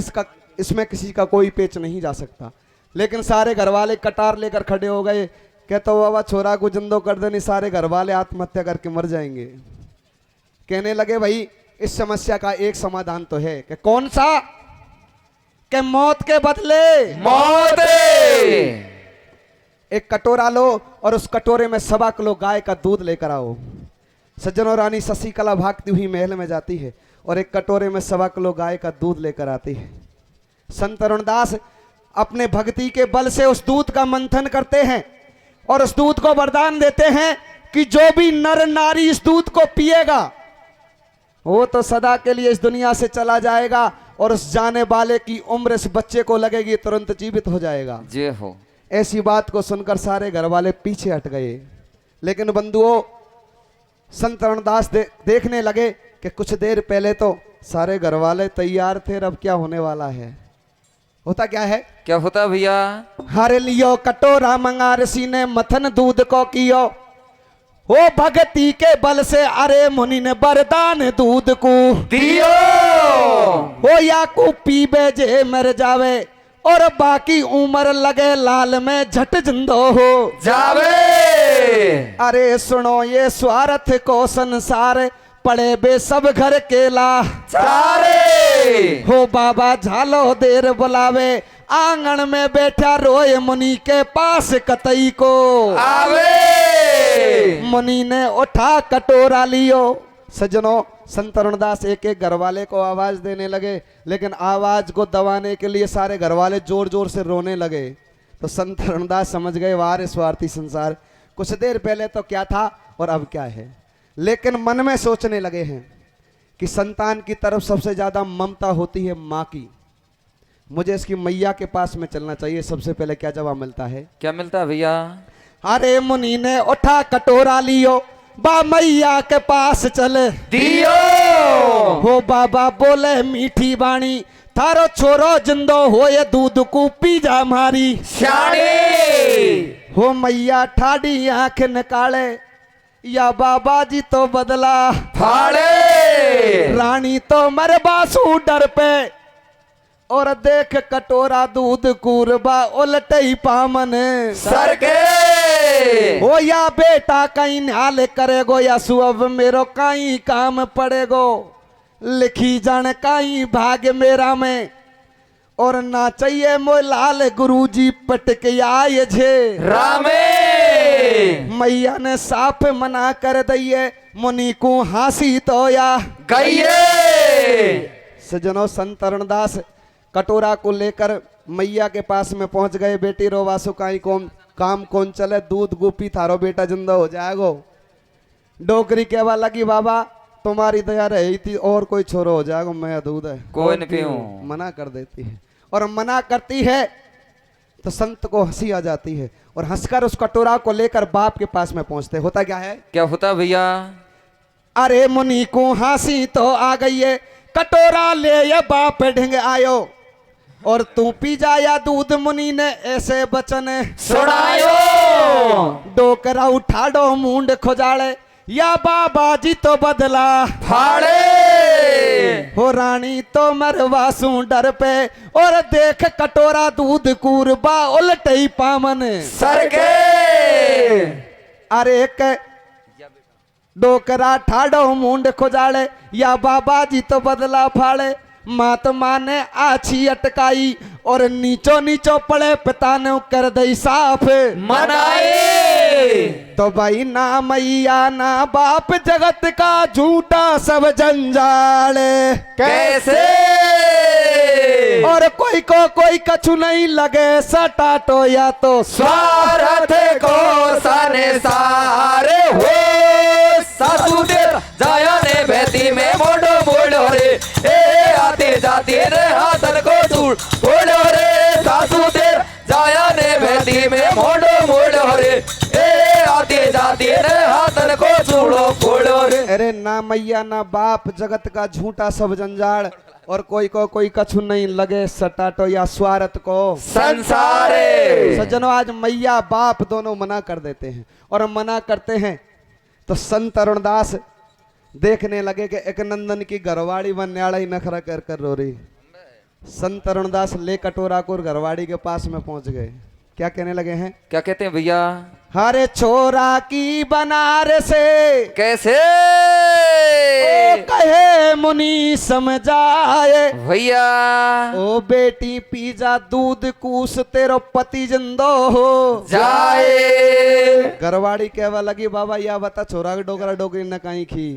इसमें किसी का कोई पेच नहीं जा सकता। लेकिन सारे घर वाले कटार लेकर खड़े हो गए, कहते हो बाबा छोरा को जिंदो कर देनी, सारे घर वाले आत्महत्या करके मर जाएंगे। कहने लगे भाई इस समस्या का एक समाधान तो है। कि कौन सा? कि मौत के बदले मौत। एक कटोरा लो और उस कटोरे में 1.25 किलो गाय का दूध लेकर आओ। सज्जनों, रानी शशिकला भागती हुई महल में जाती है और एक कटोरे में 1.25 किलो गाय का दूध लेकर आती है। संत तरुणदास अपने भक्ति के बल से उस दूध का मंथन करते हैं और उस दूध को वरदान देते हैं कि जो भी नर नारी इस दूध को पिएगा वो तो सदा के लिए इस दुनिया से चला जाएगा और उस जाने वाले की उम्र इस बच्चे को लगेगी तुरंत जीवित हो जाएगा। जय हो। ऐसी बात को सुनकर सारे घर वाले पीछे हट गए। लेकिन बंधुओं, संत तरुणदास देखने लगे कि कुछ देर पहले तो सारे घर वाले तैयार थे, अब क्या होने वाला है। होता क्या है? क्या होता भैया? हारे लियो कटोरा मंगा ऋषि ने मथन दूध को कियो, हो भक्ति के बल से अरे मुनि ने वरदान दूध को दियो। हो या को पीबे जे मर जावे और बाकी उम्र लगे लाल में झट जिंदो हो जावे। अरे सुनो ये स्वार्थ को संसार पड़े बे सब घर केला सारे। हो बाबा झालो देर बुलावे आंगन में बैठा रोए मुनि के पास कतई को आवे। मुनि ने उठा कटोरा लियो। सज्जनों, संत तरुणदास एक एक घर वाले को आवाज देने लगे, लेकिन आवाज को दबाने के लिए सारे घर वाले जोर जोर से रोने लगे। तो संत तरुणदास समझ गए वार स्वार्थी संसार, कुछ देर पहले तो क्या था और अब क्या है। लेकिन मन में सोचने लगे हैं कि संतान की तरफ सबसे ज्यादा ममता होती है माँ की, मुझे इसकी मैया के पास में चलना चाहिए। सबसे पहले क्या जवाब मिलता है? क्या मिलता है भैया? अरे मुनि ने उठा कटोरा लियो, बा मैया के पास चले दियो। हो बाबा बोले मीठी बाणी, थारो छोरो जिंदो हो ये दूध को पी जा मारी शाणे। हो मैया ठाडी आंख निकाले, या बाबा जी तो बदला फाड़े। रानी तो मर बासु डर पे और देख कटोरा दूध कूरबा उलटई पामन सर के। हो या बेटा कहीं न्याल करेगो या सुअब मेरो कहीं काम पड़ेगो, लिखी जान कहीं भाग मेरा में और ना चाहिए मोय लाल गुरुजी पटक आए झे रामे। मैया ने साफ मना कर दिए, मुनि को हासी तो या गईये। सज्जनों, संत तरुणदास कटोरा को लेकर मैया के पास में पहुंच गए। बेटी रो वासु काई कौन काम कौन चले, दूध गुपी थारो बेटा जिंदा हो जाएगो। डोकरी कहवा लगी बाबा तुम्हारी दया रही थी और कोई छोरो हो जाएगा, मैं दूध है कोई नहीं पीऊं। मना कर देती है और मना करती है तो संत को हंसी आ जाती है और हंसकर उस कटोरा को लेकर बाप के पास में पहुंचते। होता क्या है? क्या होता भैया? अरे मुनि को हंसी तो आ गई है, कटोरा ले ये बाप ढिंग आयो और तू पी जाया दूध। मुनि ने ऐसे बचन सुनायो। डोकरा उठाड़ो मुंड खोजाड़े, या बाबा जी तो बदला फाड़े। हो रानी तो मरवासू डर पे और देख कटोरा दूध कूरबा उलटई पामन सर के। अरे एक डोकरा ठाड़ो मुंड खोजाड़े, या बाबा जी तो बदला फाड़े। महात्मा ने आछी अटकाई और नीचो नीचो पड़े, पिता ने कर दई साफ मनाए। तो भाई ना मैया ना बाप जगत का झूठा सब जंजाल कैसे? और कोई को कोई कछु नहीं लगे सटाटो या तो स्वार्थ को सने सारे हो। सासू तेरा जाया ने बेटी में मोड़ो मोड़ो रे, ए आते जाते रे हाथन को तूड़ मोड़ो रे। सासू तेरा जाया ने बेटी में मोड़ो मोड़ो रे, ए आते जाते रे हाथन को तूड़ो फोड़ो रे। अरे ना मैया ना बाप जगत का झूठा सब जंजाल और कोई को कोई कछु नहीं लगे सटाटो या स्वार्थ को संसारे। सज्जनों, आज मैया बाप दोनों मना कर देते हैं और मना करते हैं तो संत तरुणदास देखने लगे कि एक नंदन की घरवाड़ी बन्याड़ा ही नखरा कर कर रो रही। संत तरुणदास ले कटोरा को घरवाड़ी के पास में पहुंच गए। क्या कहने लगे हैं? क्या कहते हैं भैया? हरे छोरा की बनारस से कैसे ओ कहे मुनि समझाए भैया? ओ बेटी पी जा दूध कूस तेरो पति जिंदो हो जाए। घरवाड़ी कहवा लगी बाबा या बता छोरा के डोकरा डोकरी न कहीं खी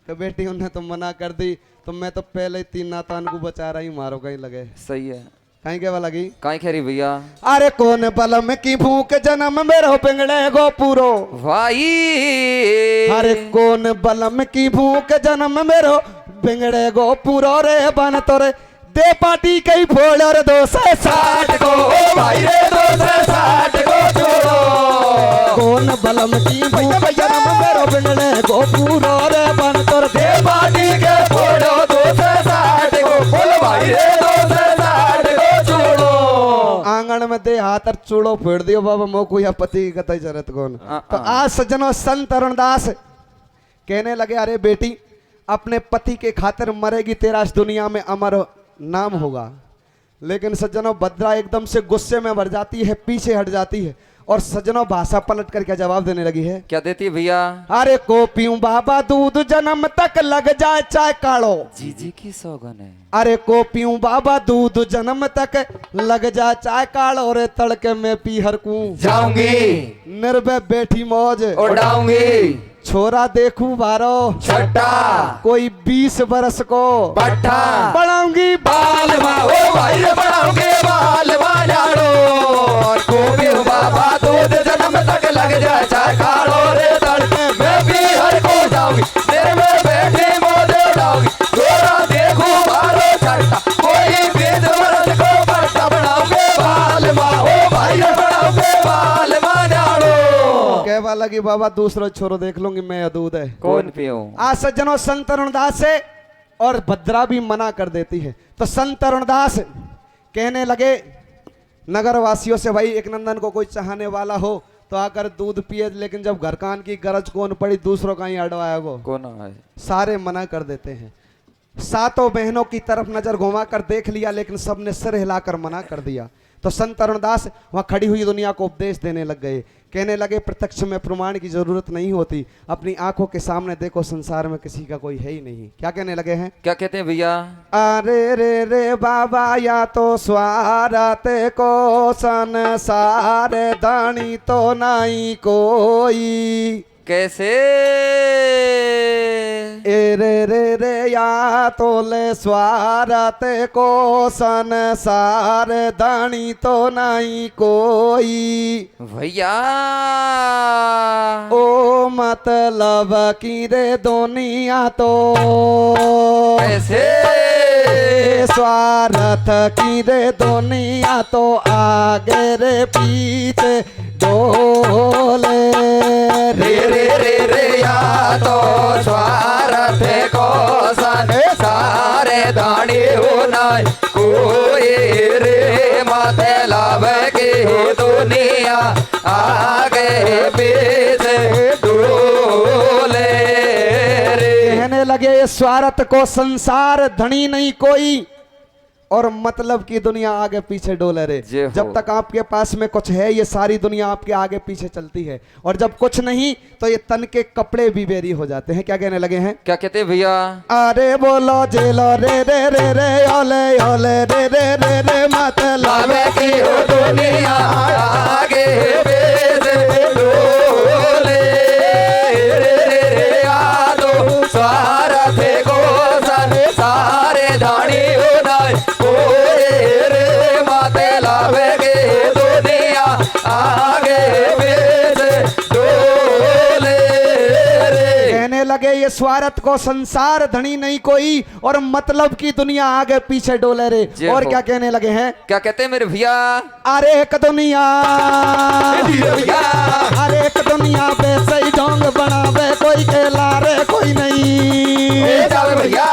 तो बेटी उन्हें तो मना कर दी तो मैं तो पहले ही 3 नातान को बचा रही मारो कहीं लगे। सही है। कहीं कहवा लगी? काई खेरी भैया? अरे कौन बलम की भूख जन्म मेरो पिंगड़े गो पूरो भाई। अरे कौन बलम की भूख जन्म मेरो बिंगड़े गो पूरो रे बन तोरे दे पार्टी कई फोड़ और 260 को ओ भाई रे 260 को छोड़ो। कौन बलम की भूख जन्म मेरो बिंगड़े गो पूरो रे बन तोरे दे पार्टी के फोड़ो 260 को बोल भाई रे 260 को छोड़ो। आंगन में दे हाथ और चूड़ो फेड़ दियो बाबा मोकू या पति की कतई जरूरत कौन। तो आज सज्जनों संत तरुणदास कहने लगे अरे बेटी अपने पति के खातिर मरेगी तेरा इस दुनिया में अमर नाम होगा। लेकिन सज्जनों भद्रा एकदम से गुस्से में भर जाती है, पीछे हट जाती है और सज्जनों भाषा पलट कर क्या जवाब देने लगी है? क्या देती है भैया? अरे को पीऊं बाबा दूध जन्म तक लग जाए चाय काढ़ो। जीजी की सौगन है। अरे को पीऊं बाबा दूध जन्म तक लग जाए चाय काढ़ो रे तड़के में पी हरकू जाऊंगी निर्भय बैठी मौज उड़ाऊंगी। छोरा देखू बारो छट्टा कोई 20 बरस को पट्टा बढ़ाऊंगी बाल ओ भाई रे बढ़ाऊंगे बाल जाड़ो। को भी बाबा दूध जन्म तक लग जाए चाय काढ़ो रे तड़के मैं भी हर को जाऊंगी तेरे में बैठी मौज उड़ाऊंगी। छोरा देखू बारो छट्टा कोई 20 बरस को पट्टा बढ़ाऊंगे बाल ओ भाई रे बढ़ाऊंगे बाल जाड़ो। कहवा लगी बाबा दूसरा छोरो देख लूंगी मैं अदूध है कौन पीऊं? आज सज्जनों संत तरुणदास से और भद्रा भी मना कर देती है। तो संत तरुणदास कहने लगे नगर वासियों से भाई एक नंदन को कोई चाहने वाला हो तो आकर दूध पिए। लेकिन जब घर कान की गरज कौन पड़ी दूसरों का ही अडवाया गो कौन है? सारे मना कर देते हैं। सातों बहनों की तरफ नजर घुमा कर देख लिया लेकिन सबने सिर हिलाकर मना कर दिया। तो संत तरुणदास वहां खड़ी हुई दुनिया को उपदेश देने लग गए। कहने लगे प्रत्यक्ष में प्रमाण की जरूरत नहीं होती, अपनी आंखों के सामने देखो संसार में किसी का कोई है ही नहीं। क्या कहने लगे हैं? क्या कहते हैं भैया? अरे रे रे बाबा या तो स्वारत को संसार दानी तो नहीं कोई। कैसे? ए रे या तो ले स्वारत को संसार दानी तो नहीं कोई। भैया ओ मतलब की रे दुनिया तो कैसे? स्वार्थ की रे दुनिया तो आगे रे पीछे डोले रे या तो स्वार्थ को सारे दानी होना कोई रे माथे लाभ की दुनिया आगे पीछे डोले रे। कहने लगे स्वार्थ को संसार धनी नहीं कोई और मतलब की दुनिया आगे पीछे डोले रे। जब तक आपके पास में कुछ है ये सारी दुनिया आपके आगे पीछे चलती है और जब कुछ नहीं तो ये तन के कपड़े भी बेरी हो जाते हैं। क्या कहने लगे हैं? क्या कहते हैं भैया? अरे बोलो जेलो रे रे रे रे ओले ओले रे रे रे रे मतलब की दुनिया आगे पीछे डोले रे यादो स्वार्थ को सारे दानी होना रे माते लावे के दुनिया आगे पीछे डोले रे। कहने लगे ये स्वार्थ को संसार धनी नहीं कोई और मतलब की दुनिया आगे पीछे डोले रे। और क्या कहने लगे हैं? क्या कहते हैं मेरे भैया? अरे एक दुनिया अरे एक दुनिया वैसे ही ढोंग बनावे कोई कहला रे कोई नहीं। भैया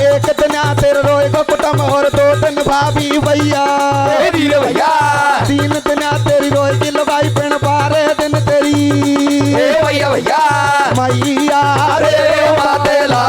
एक दिन तेरे रोए को कुटुंब और 2 दिन भाभी भैया भैया 3 दिन तेरी रोए की लुगाई पिण 12 दिन तेरी भैया भैया मैया रे माते ला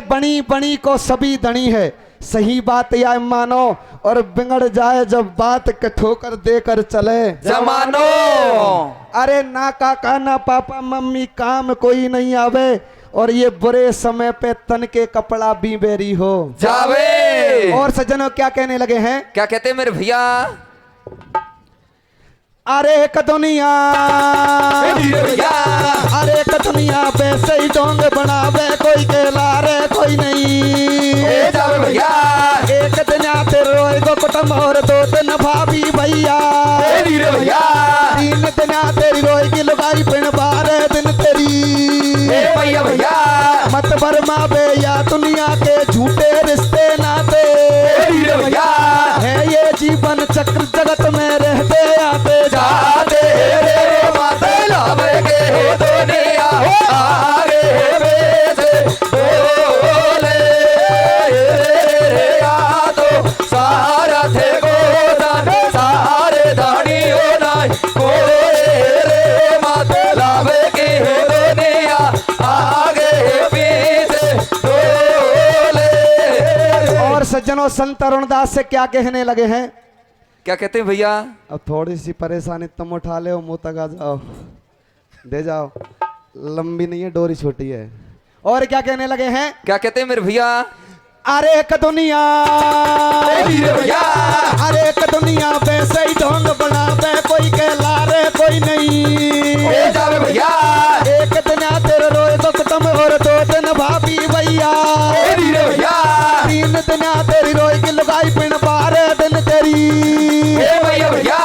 बनी बनी को सभी धनी है, सही बात या मानो, और बिगड़ जाए जब बात के ठोकर देकर चले जमानो। अरे ना काका ना पापा मम्मी काम कोई नहीं आवे, और ये बुरे समय पे तन के कपड़ा बीबेरी हो जावे। और सज्जनों क्या कहने लगे हैं? क्या कहते हैं मेरे भैया? अरे एक दुनिया, मेरे भैया अरे एक दुनिया वैसे ही डोंग बनावे, कोई केला रे कोई नहीं। ए जावे भैया। एक दिन तेरे रोए गो कुटुंब और 2 दिन भाभी भैया। मेरे भैया 3 दिन तेरी रोए की लुगाई पिण 12 दिन तेरी। ए भैया भैया मत बरमा बे या दुनिया के झूठे रिश्ते नाते। मेरे भैया है ये जीवन चक्र जगत में रहते आते जाते रे माते लावे के दुनिया आगे बेचे बोले रे यादो सारा थे गोदान सारे दानी हो नाई कोरे रे माते लावे के दुनिया आगे पीछे बोले। और सज्जनों संत अरुणदास से क्या कहने लगे हैं? क्या कहते हैं भैया? अब थोड़ी सी परेशानी तुम उठा ले, मुंह तक आ जाओ, दे जाओ, लंबी नहीं है डोरी छोटी है। और क्या कहने लगे हैं? क्या कहते हैं मेरे भैया? अरे एक दुनिया, मेरे भैया अरे एक दुनिया वैसे ही ढोंग बनावे, कोई कहला रे कोई नहीं। ए जावे भैया। एक दिन तेरे रोए तो तुम और 2 दिन भाभी भैया। मेरे भैया 3 दिन तेरी रोए की लुगाई पिण 12 दिन तेरी। ए भैया भैया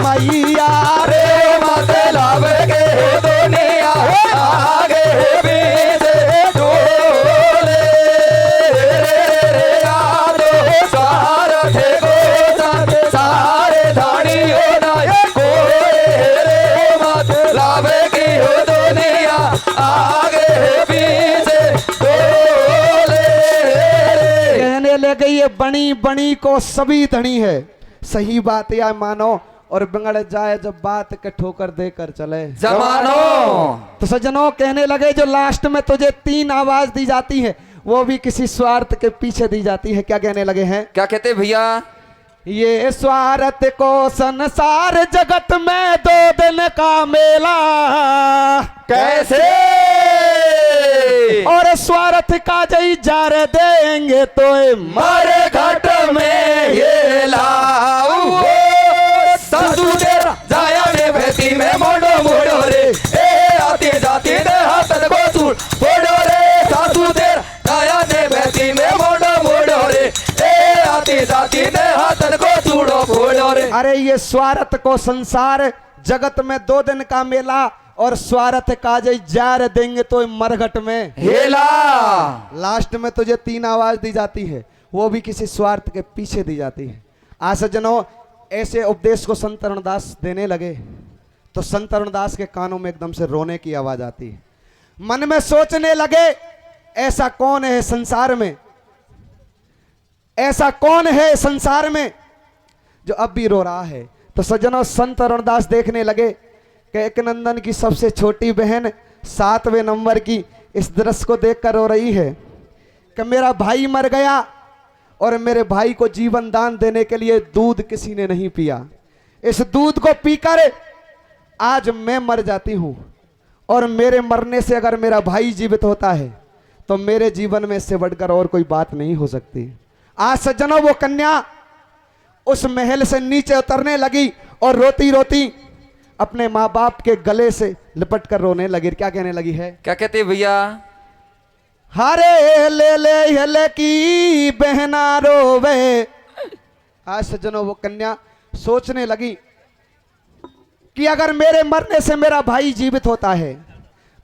मैया रे माते लावे के दुनिया आगे पीछे डोले रे यादो सारा थे गोदान सारे धानी हो नाई कोरे रे माते लावे के दुनिया आगे पीछे डोले। कहने लगे ये बनी बनी को सभी धनी है, सही बात या मानो, और बिगड़ जाए जब बात के ठोकर देकर चले जमानो। तो सज्जनों कहने लगे जो लास्ट में तुझे 3 आवाज दी जाती है वो भी किसी स्वार्थ के पीछे दी जाती है। क्या कहने लगे हैं? क्या कहते हैं भैया? ये स्वार्थ को संसार जगत में 2 दिन का मेला, कैसे? और स्वार्थ का जई जार देंगे तो मारे घाट में ये लाऊ सासू तेरा जाया ने भैती में मोड़ो मोड़ो रे ए आती जाती ने हाथन को सूट फोड़ो रे सासू तेरा जाया ने भैती में मोड़ो मोड़ो रे ए आती जाती ने हाथन को सूड़ो फोड़ो रे। अरे ये स्वार्थ को संसार जगत में 2 दिन का मेला, और स्वार्थ का जई जार देंगे तो मरघट में हेला। लास्ट में तुझे 3 आवाज दी जाती है, वो भी किसी स्वार्थ के पीछे दी जाती है। आज सज्जनों ऐसे उपदेश को संत अरुणदास देने लगे तो संत अरुणदास के कानों में एकदम से रोने की आवाज आती है। मन में सोचने लगे ऐसा कौन है संसार में, ऐसा कौन है संसार में जो अब भी रो रहा है। तो सज्जनों संत अरुणदास देखने लगे कि एक नंदन की सबसे छोटी बहन 7वें नंबर की इस दृश्य को देखकर रो रही है कि मेरा भाई मर गया और मेरे भाई को जीवन दान देने के लिए दूध किसी ने नहीं पिया। इस दूध को पीकर आज मैं मर जाती हूं, और मेरे मरने से अगर मेरा भाई जीवित होता है तो मेरे जीवन में इससे बढ़कर और कोई बात नहीं हो सकती। आज सज्जनों वो कन्या उस महल से नीचे उतरने लगी और रोती रोती अपने माँ बाप के गले से लिपट कर रोने लगी। क्या कहने लगी है? क्या कहते हैं भैया? हरे ले ले hele की बहना रोवे। आज सज्जनों वो कन्या सोचने लगी कि अगर मेरे मरने से मेरा भाई जीवित होता है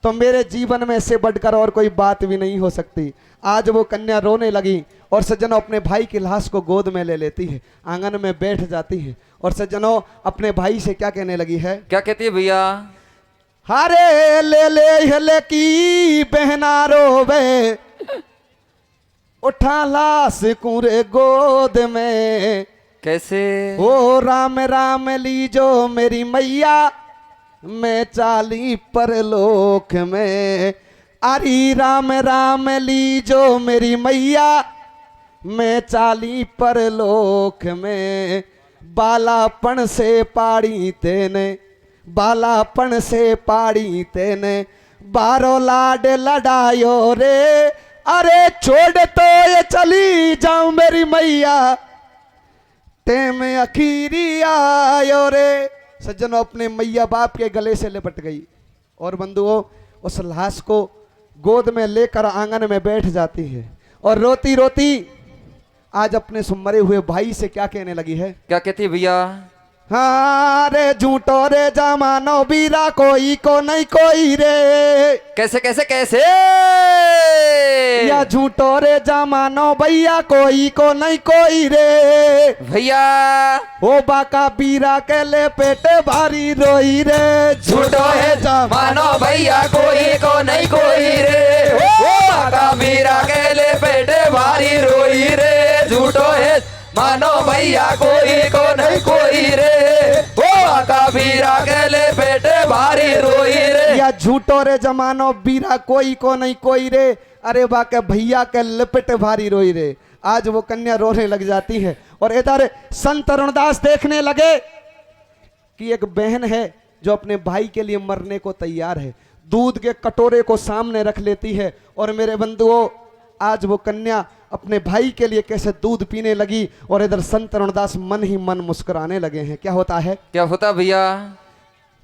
तो मेरे जीवन में इससे बढ़कर और कोई बात भी नहीं हो सकती। आज वो कन्या रोने लगी और सज्जनों अपने भाई की लाश को गोद में ले लेती है, आंगन में बैठ जाती है और सज्जनों अपने भाई से क्या कहने लगी है? क्या कहती है भैया? हरे ले ले hele की बहना रोवे, उठा लाश कुरे गोद में। कैसे? ओ राम राम लीजो मेरी मैया, मैं चाली परलोक में। आरी राम राम लीजो मेरी मैया, मैं चाली पर लोक में, बालापन से पाड़ी तेने, बालापन से पाड़ी तेने, बारो लाड लड़ायो रे, अरे छोड़ तो ये चली जाऊं मेरी मैया, ते में अखीरी आयो रे। सज्जनों, अपने मैया बाप के गले से लिपट गई और बंधुओं उस लाश को गोद में लेकर आंगन में बैठ जाती है और रोती रोती आज अपने मरे हुए भाई से क्या कहने लगी है। क्या कहती भैया? हाँ रे झूठो रे जमानो बीरा कोई को नहीं कोई रे। कैसे कैसे कैसे? या झूठो रे जमानो भैया कोई को नहीं कोई रे। भैया ओ बाका बीरा के ले पेटे भारी रोई रे। झूठो है जमानो भैया कोई को नहीं कोई रे। ओ बाका बीरा के ले पेटे भारी रोई रे। झूठो है मानो भैया कोई को नहीं कोई रे। ओ बाका बीरा के ले पेटे भारी रोई रे। या झूठो रे जमानो बीरा कोई को नहीं कोई रे, अरे बाके भैया के लपेट भारी रोई रे। आज वो कन्या रोने लग जाती है और इधर संत तरुणदास देखने लगे कि एक बहन है जो अपने भाई के लिए मरने को तैयार है, दूध के कटोरे को सामने रख लेती है और मेरे बंधुओं आज वो कन्या अपने भाई के लिए कैसे दूध पीने लगी और इधर संत तरुणदास मन ही मन मुस्कुराने लगे हैं। क्या होता है? क्या होता भैया?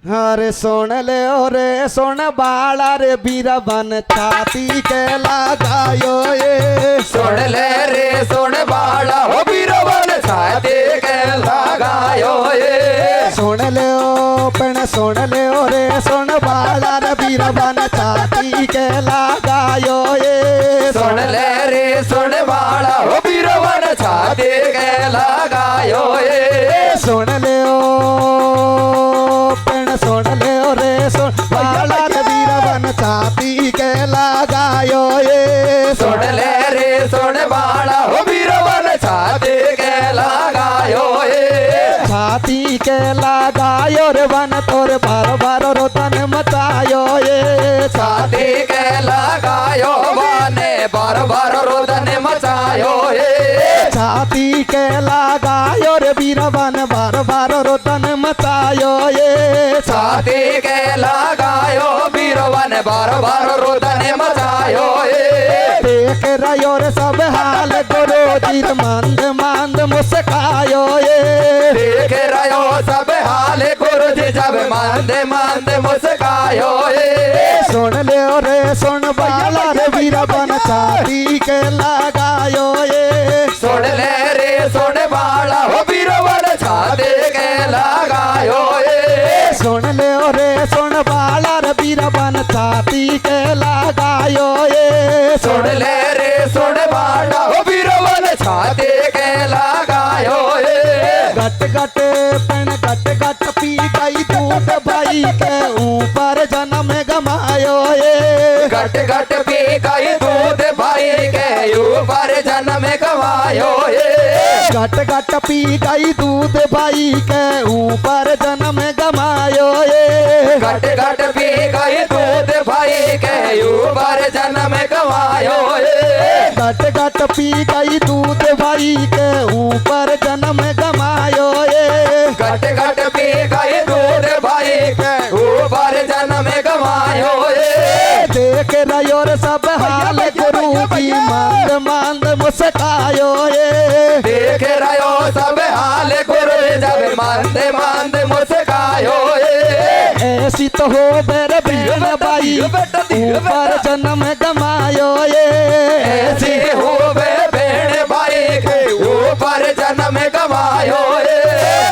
अरे सोन ले ओ रे सोन बाला रे बीरा बन छाती के लगायो ये। सोन ले रे सोन बाला हो बीरा बन छाती के लगायो ये। सोन ले ओ पण सोन ले ओ रे सोन बाला रे बीरा बन छाती के लगायो ये। सोन ले रे सोन बाला हो बीरा बन छाती के लगायो ये। सोन ले ओ सोन ले ओ रे सोन बाला रे बीरा बन छाती के लगायो ये। सोन ले रे सोन बाला हो बीरा बन छाती के लगायो ये। छाती के लगायो रे बन तोर बार बार रोतन मचायो ये। छाती के लगायो बने बार बार रोदन मचायो ये। छाती के लगायो रे बीरा बन बार बार रोतन मचायो ये। छाती के लगायो बीरवन बार बार रोदन मचायो ये। देख रहो रे सब हाल गुरु जी मंद मंद मुस्कायो ये। देख रहो सब हाल गुरु जी जब मंद मंद मुस्कायो ये। सुन ले रे सुन बाला रे बीरा बन छाती के लगायो ये। सुन ले रे सुन बाला हो बीरवन छाती के लगायो ये। सुन ले रे सुन बाला रे बीरा बन छाती के लगायो ये। सुन ले रे सुन बाला हो बीरवन छाती के लगायो ये। गट गट पेन गट गट पी गई दूध भाई के ऊपर जन्म गमायो ये। गट गट पी गई दूध भाई के ऊपर जन्म गवायो ये। गट गट पी गई दूध भाई के ऊपर जन्म गमायो ये। गट गट पी गई दूध भाई के ऊपर जन्म गवायो ये। गट गट पी गई दूध भाई के ऊपर जन्म गमायो ये। गट गट पी गई दूध भाई के ऊपर जन्म गवायो ये। देख रहो रे सब हाल गुरु की मंद मंद मुस्कायो ये। देख रहो सब हाल गुरु जब मंद मंद मुस्कायो ये। ऐसी तो हो मेरे बीन भाई ऊपर जन्म गमायो ये। ऐसी हो बेण भाई के ऊपर जन्म गवायो ये।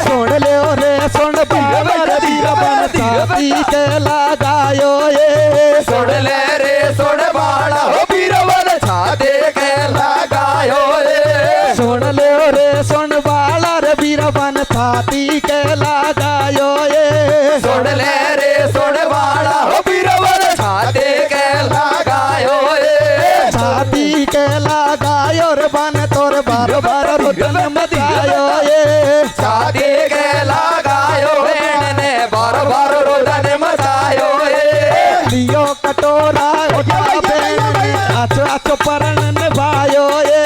सुन ले रे सुन बाला रे बीरा बन छाती के लगायो ये। सुन ले रे सुन बाला हो बीरवन छाती के लगायो ये। सुन ले रे सुन बाला रे बीरा बन छाती के लगायो ये। सुन ले रे सुन बाला हो बीरवन छाती के लगायो ये। छाती के लगायो रे बन तोर बार बार रुदन मचायो ये। छाती के लगायो बेण ने बार बार रोदन मचायो ये। लियो कटोरा उठा भेण ने आचो आचो परण निभायो ये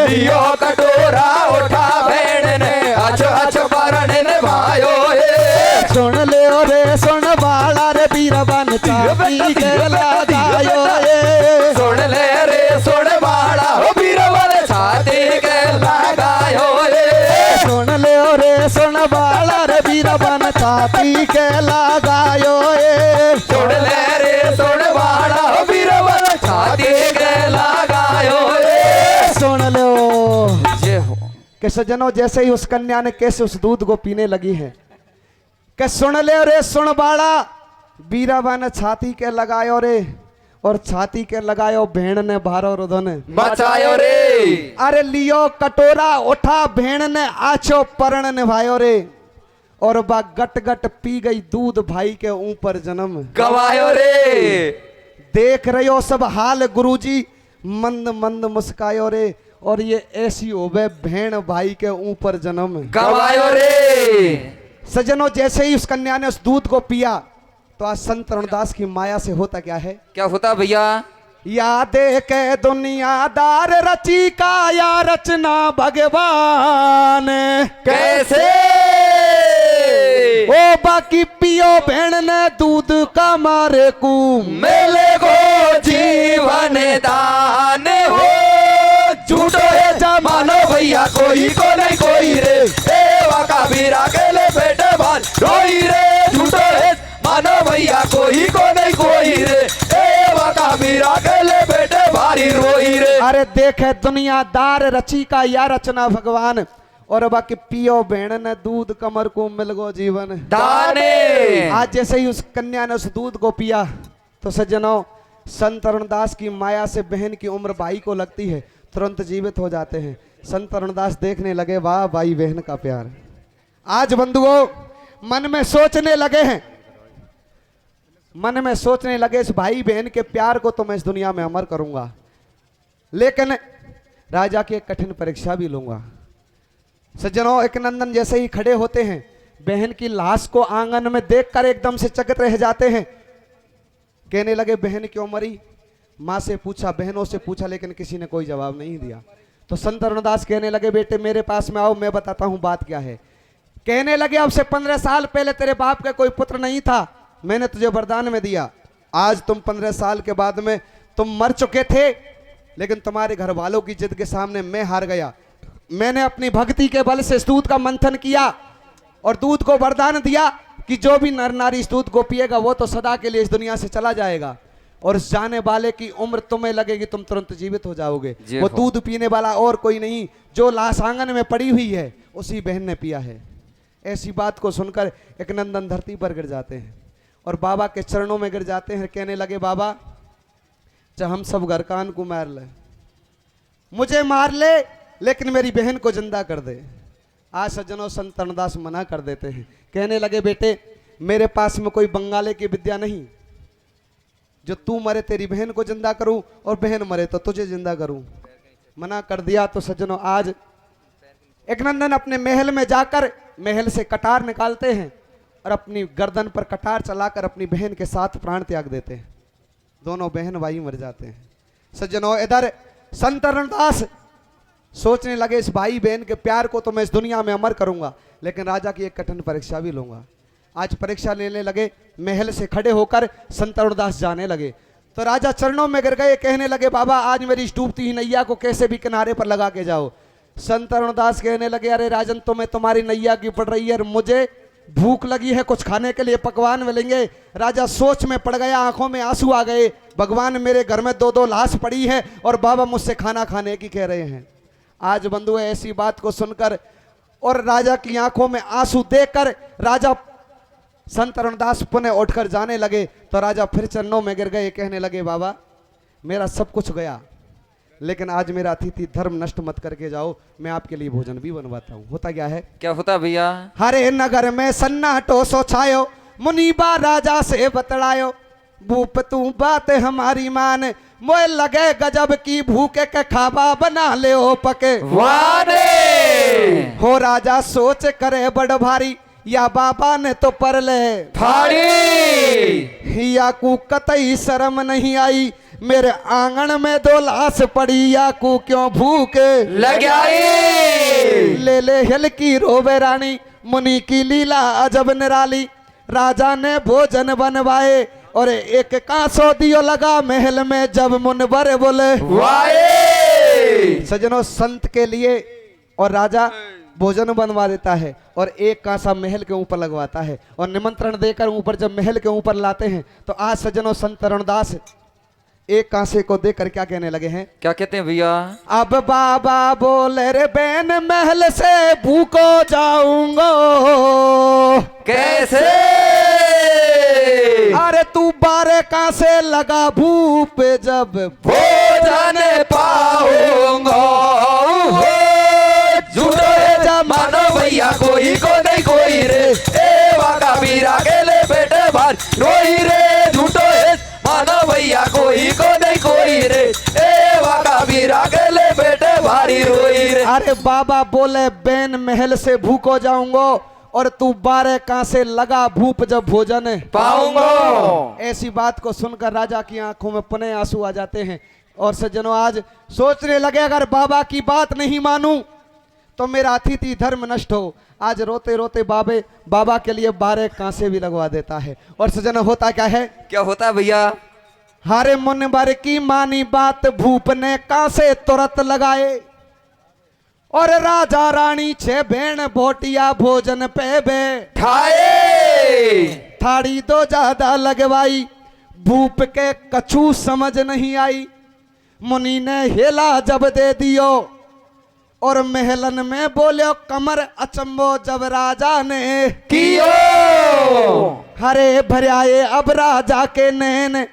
लियो कटोरा उठा भेण ने अच अच परण निभायो हे सुन ले रे सुन बाला रे बीरबन चापी के लगायो ये सुन ले रे सुन बाड़ा हो बीरबल छाती के लगायो हे सुन ले रे सुन बाला रे बीरबन छाती के लगायो ये सुन ले रे सुन बाड़ा हो बीरबल छाती के लगायो हे सुन लो जय हो कि सज्जनों जैसे ही उस कन्या ने कैसे उस दूध को पीने लगी है कि सुन ले रे सुन बाड़ा बीराबा ने छाती के लगायो रे और छाती के लगायो भेण ने भारो रुधन बचायो रे अरे लियो कटोरा उठा भेण ने आछो परण निभायो रे और बा गट गट पी गई दूध भाई के ऊपर जन्म गवायो रे देख रहे हो सब हाल गुरुजी मंद मंद मुस्कायो रे और ये ऐसी होवे भेण भाई के ऊपर जन्म गवायो रे सज्जनों जैसे ही उस कन्या ने उस दूध को पिया तो आज संत रणदास की माया से होता क्या है क्या होता भैया यादे के दुनियादार रची का या रचना भगवान कैसे ओ बाकी पियो भेण ने दूध का मारे कू मेले को जीवन दान हो झूठो है जमानो भैया कोई को नहीं कोई रे एवा का बीरा के ले बेटे बाल रोई रे झूठो है मानो भैया कोई को नहीं कोई रे एवा का बीरा के ले बेटे भारी रोई रे अरे देखे दुनियादार रची का या रचना भगवान और बाकी पियो भेण ने दूध कमर को मिल गो जीवन दाने आज जैसे ही उस कन्या ने उस दूध को पिया तो सज्जनों संत रणदास की माया से बहन की उम्र भाई को लगती है तुरंत जीवित हो जाते हैं संत रणदास देखने लगे वाह भाई बहन का प्यार आज बंधुओं मन में सोचने लगे हैं मन में सोचने लगे इस भाई बहन के प्यार को तो मैं इस दुनिया में अमर करूंगा लेकिन राजा की एक कठिन परीक्षा भी लूंगा सज्जनों एक नंदन जैसे ही खड़े होते हैं बहन की लाश को आंगन में देखकर एकदम से चकित रह जाते हैं कहने लगे बहन क्यों मरी माँ से पूछा बहनों से पूछा लेकिन किसी ने कोई जवाब नहीं दिया तो संत रणदास कहने लगे बेटे मेरे पास में आओ मैं बताता हूँ बात क्या है कहने लगे अब से 15 साल पहले तेरे बाप का कोई पुत्र नहीं था मैंने तुझे वरदान में दिया आज तुम 15 साल के बाद में तुम मर चुके थे लेकिन तुम्हारे घर वालों की जिद के सामने मैं हार गया मैंने अपनी भक्ति के बल से इस दूध का मंथन किया और दूध को वरदान दिया कि जो भी नर नारी इस दूध को पिएगा वो तो सदा के लिए इस दुनिया से चला जाएगा और इस जाने वाले की उम्र तुम्हें लगेगी तुम तुरंत जीवित हो जाओगे वो दूध पीने वाला और कोई नहीं जो लाश आंगन में पड़ी हुई है उसी बहन ने पिया है ऐसी बात को सुनकर एक नंदन धरती पर गिर जाते हैं और बाबा के चरणों में गिर जाते हैं कहने लगे बाबा चाहे हम सब घर कान को मार ले मुझे मार ले लेकिन मेरी बहन को जिंदा कर दे आज सज्जनों संत रणदास मना कर देते हैं कहने लगे बेटे मेरे पास में कोई बंगाले की विद्या नहीं जो तू मरे तेरी बहन को जिंदा करूं और बहन मरे तो तुझे जिंदा करूं मना कर दिया तो सज्जनों आज एक नंदन अपने महल में जाकर महल से कटार निकालते हैं और अपनी गर्दन पर कटार चलाकर अपनी बहन के साथ प्राण त्याग देते हैं दोनों बहन भाई मर जाते हैं सज्जनों इधर संत रणदास सोचने लगे इस भाई बहन के प्यार को तो मैं इस दुनिया में अमर करूंगा लेकिन राजा की एक कठिन परीक्षा भी लूंगा आज परीक्षा लेने लगे महल से खड़े होकर संत रणदास जाने लगे तो राजा चरणों में गिर गए कहने लगे बाबा आज मेरी इस डूबती हुई नैया को कैसे भी किनारे पर लगा के जाओ संत रणदास कहने लगे अरे राजन तुम्हें तुम्हारी नैया की पड़ रही है और मुझे भूख लगी है कुछ खाने के लिए पकवान मिलेंगे राजा सोच में पड़ गया आंखों में आंसू आ गए भगवान मेरे घर में 2-2 लाश पड़ी है और बाबा मुझसे खाना खाने की कह रहे हैं आज बंधु ऐसी बात को सुनकर और राजा की आंखों में आंसू देखकर राजा संत रणदास पुनः उठकर जाने लगे तो राजा फिर चरणों में गिर गए कहने लगे बाबा मेरा सब कुछ गया लेकिन आज मेरा अतिथि धर्म नष्ट मत करके जाओ मैं आपके लिए भोजन भी बनवाता हूँ होता क्या है क्या होता भैया हरे नगर में सन्नाटो सो छायो मुनीबा राजा से बतलायो भूप तू बात हमारी मान मोए लगे गजब की भूखे के खाबा बना ले ओ पके वाने हो राजा सोच करे बड़ भारी या बाबा ने तो पर ले फाड़ी याकू कतई शर्म नहीं आई, मेरे आंगन में 2 लाश पड़ी, याकू क्यों भूख लग आई। ले ले हिल की रोवे रानी, मुनि की लीला अजब निराली। राजा ने भोजन बनवाए और एक कांसो दियो लगा महल में, जब मुनवर बोले वाए। सजनों, संत के लिए और राजा भोजन बनवा देता है और एक कांसा महल के ऊपर लगवाता है और निमंत्रण देकर ऊपर जब महल के ऊपर लाते हैं तो आज सजनों संत रणदास एक कांसे को देकर क्या कहने लगे हैं? क्या कहते हैं भैया? अब बाबा बोले रे बैन महल से भूखो जाऊंगा। कैसे? अरे तू 12 कांसे लगा भूप, जब भोजन पाऊंगा। झूठो है जमानो भैया, कोई को नहीं कोई रे, ए वाका वीरा के ले बेटे भार रोई रे। झूठो है मानो भैया, कोई को नहीं कोई रे, ए वाका वीरा के ले बेटे भारी रोई रे। अरे बाबा बोले बैन महल से भूखो जाऊंगा और तू 12 कांसे लगा भूप, जब भोजन पाऊंगा। ऐसी बात को सुनकर राजा की आंखों में पुनः आंसू आ जाते हैं और सज्जनों आज सोचने लगे अगर बाबा की बात नहीं मानूं तो मेरा अतिथि धर्म नष्ट हो। आज रोते रोते बाबा के लिए 12 कांसे भी लगवा देता है। और सज्जनों होता क्या है? क्या होता है भैया? हारे मुनवर की मानी बात, भूप ने कांसे तुरंत लगाए और राजा रानी 6 भेड़ बोटिया भोजन पे खाए। थाड़ी 2 ज्यादा लगवाई, भूप के कछु समझ नहीं आई। मुनि ने हेला जब दे दियो और महलन में बोलो कमर अचंबो, जब राजा ने कियो। हरे भराए अब राजा के नैन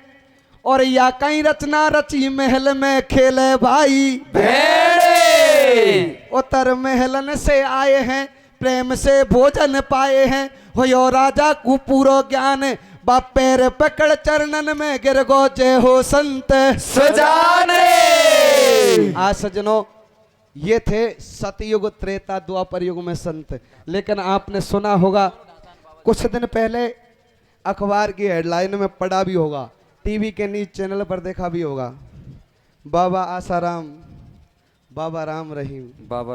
और या कहीं रचना रची महल में खेले भाई। भेड़े उतर महलन से आए हैं, प्रेम से भोजन पाए हैं, हो राजा को पूरो ज्ञान, बाप पैर पकड़ चरणन में गिर गो, जय हो संत सजाने। आज सजनों ये थे सतयुग त्रेता द्वापर युग में संत। लेकिन आपने सुना होगा कुछ दिन पहले अखबार की हेडलाइन में पढ़ा भी होगा, टीवी के न्यूज चैनल पर देखा भी होगा, बाबा आसाराम, बाबा राम रहीम। बाबा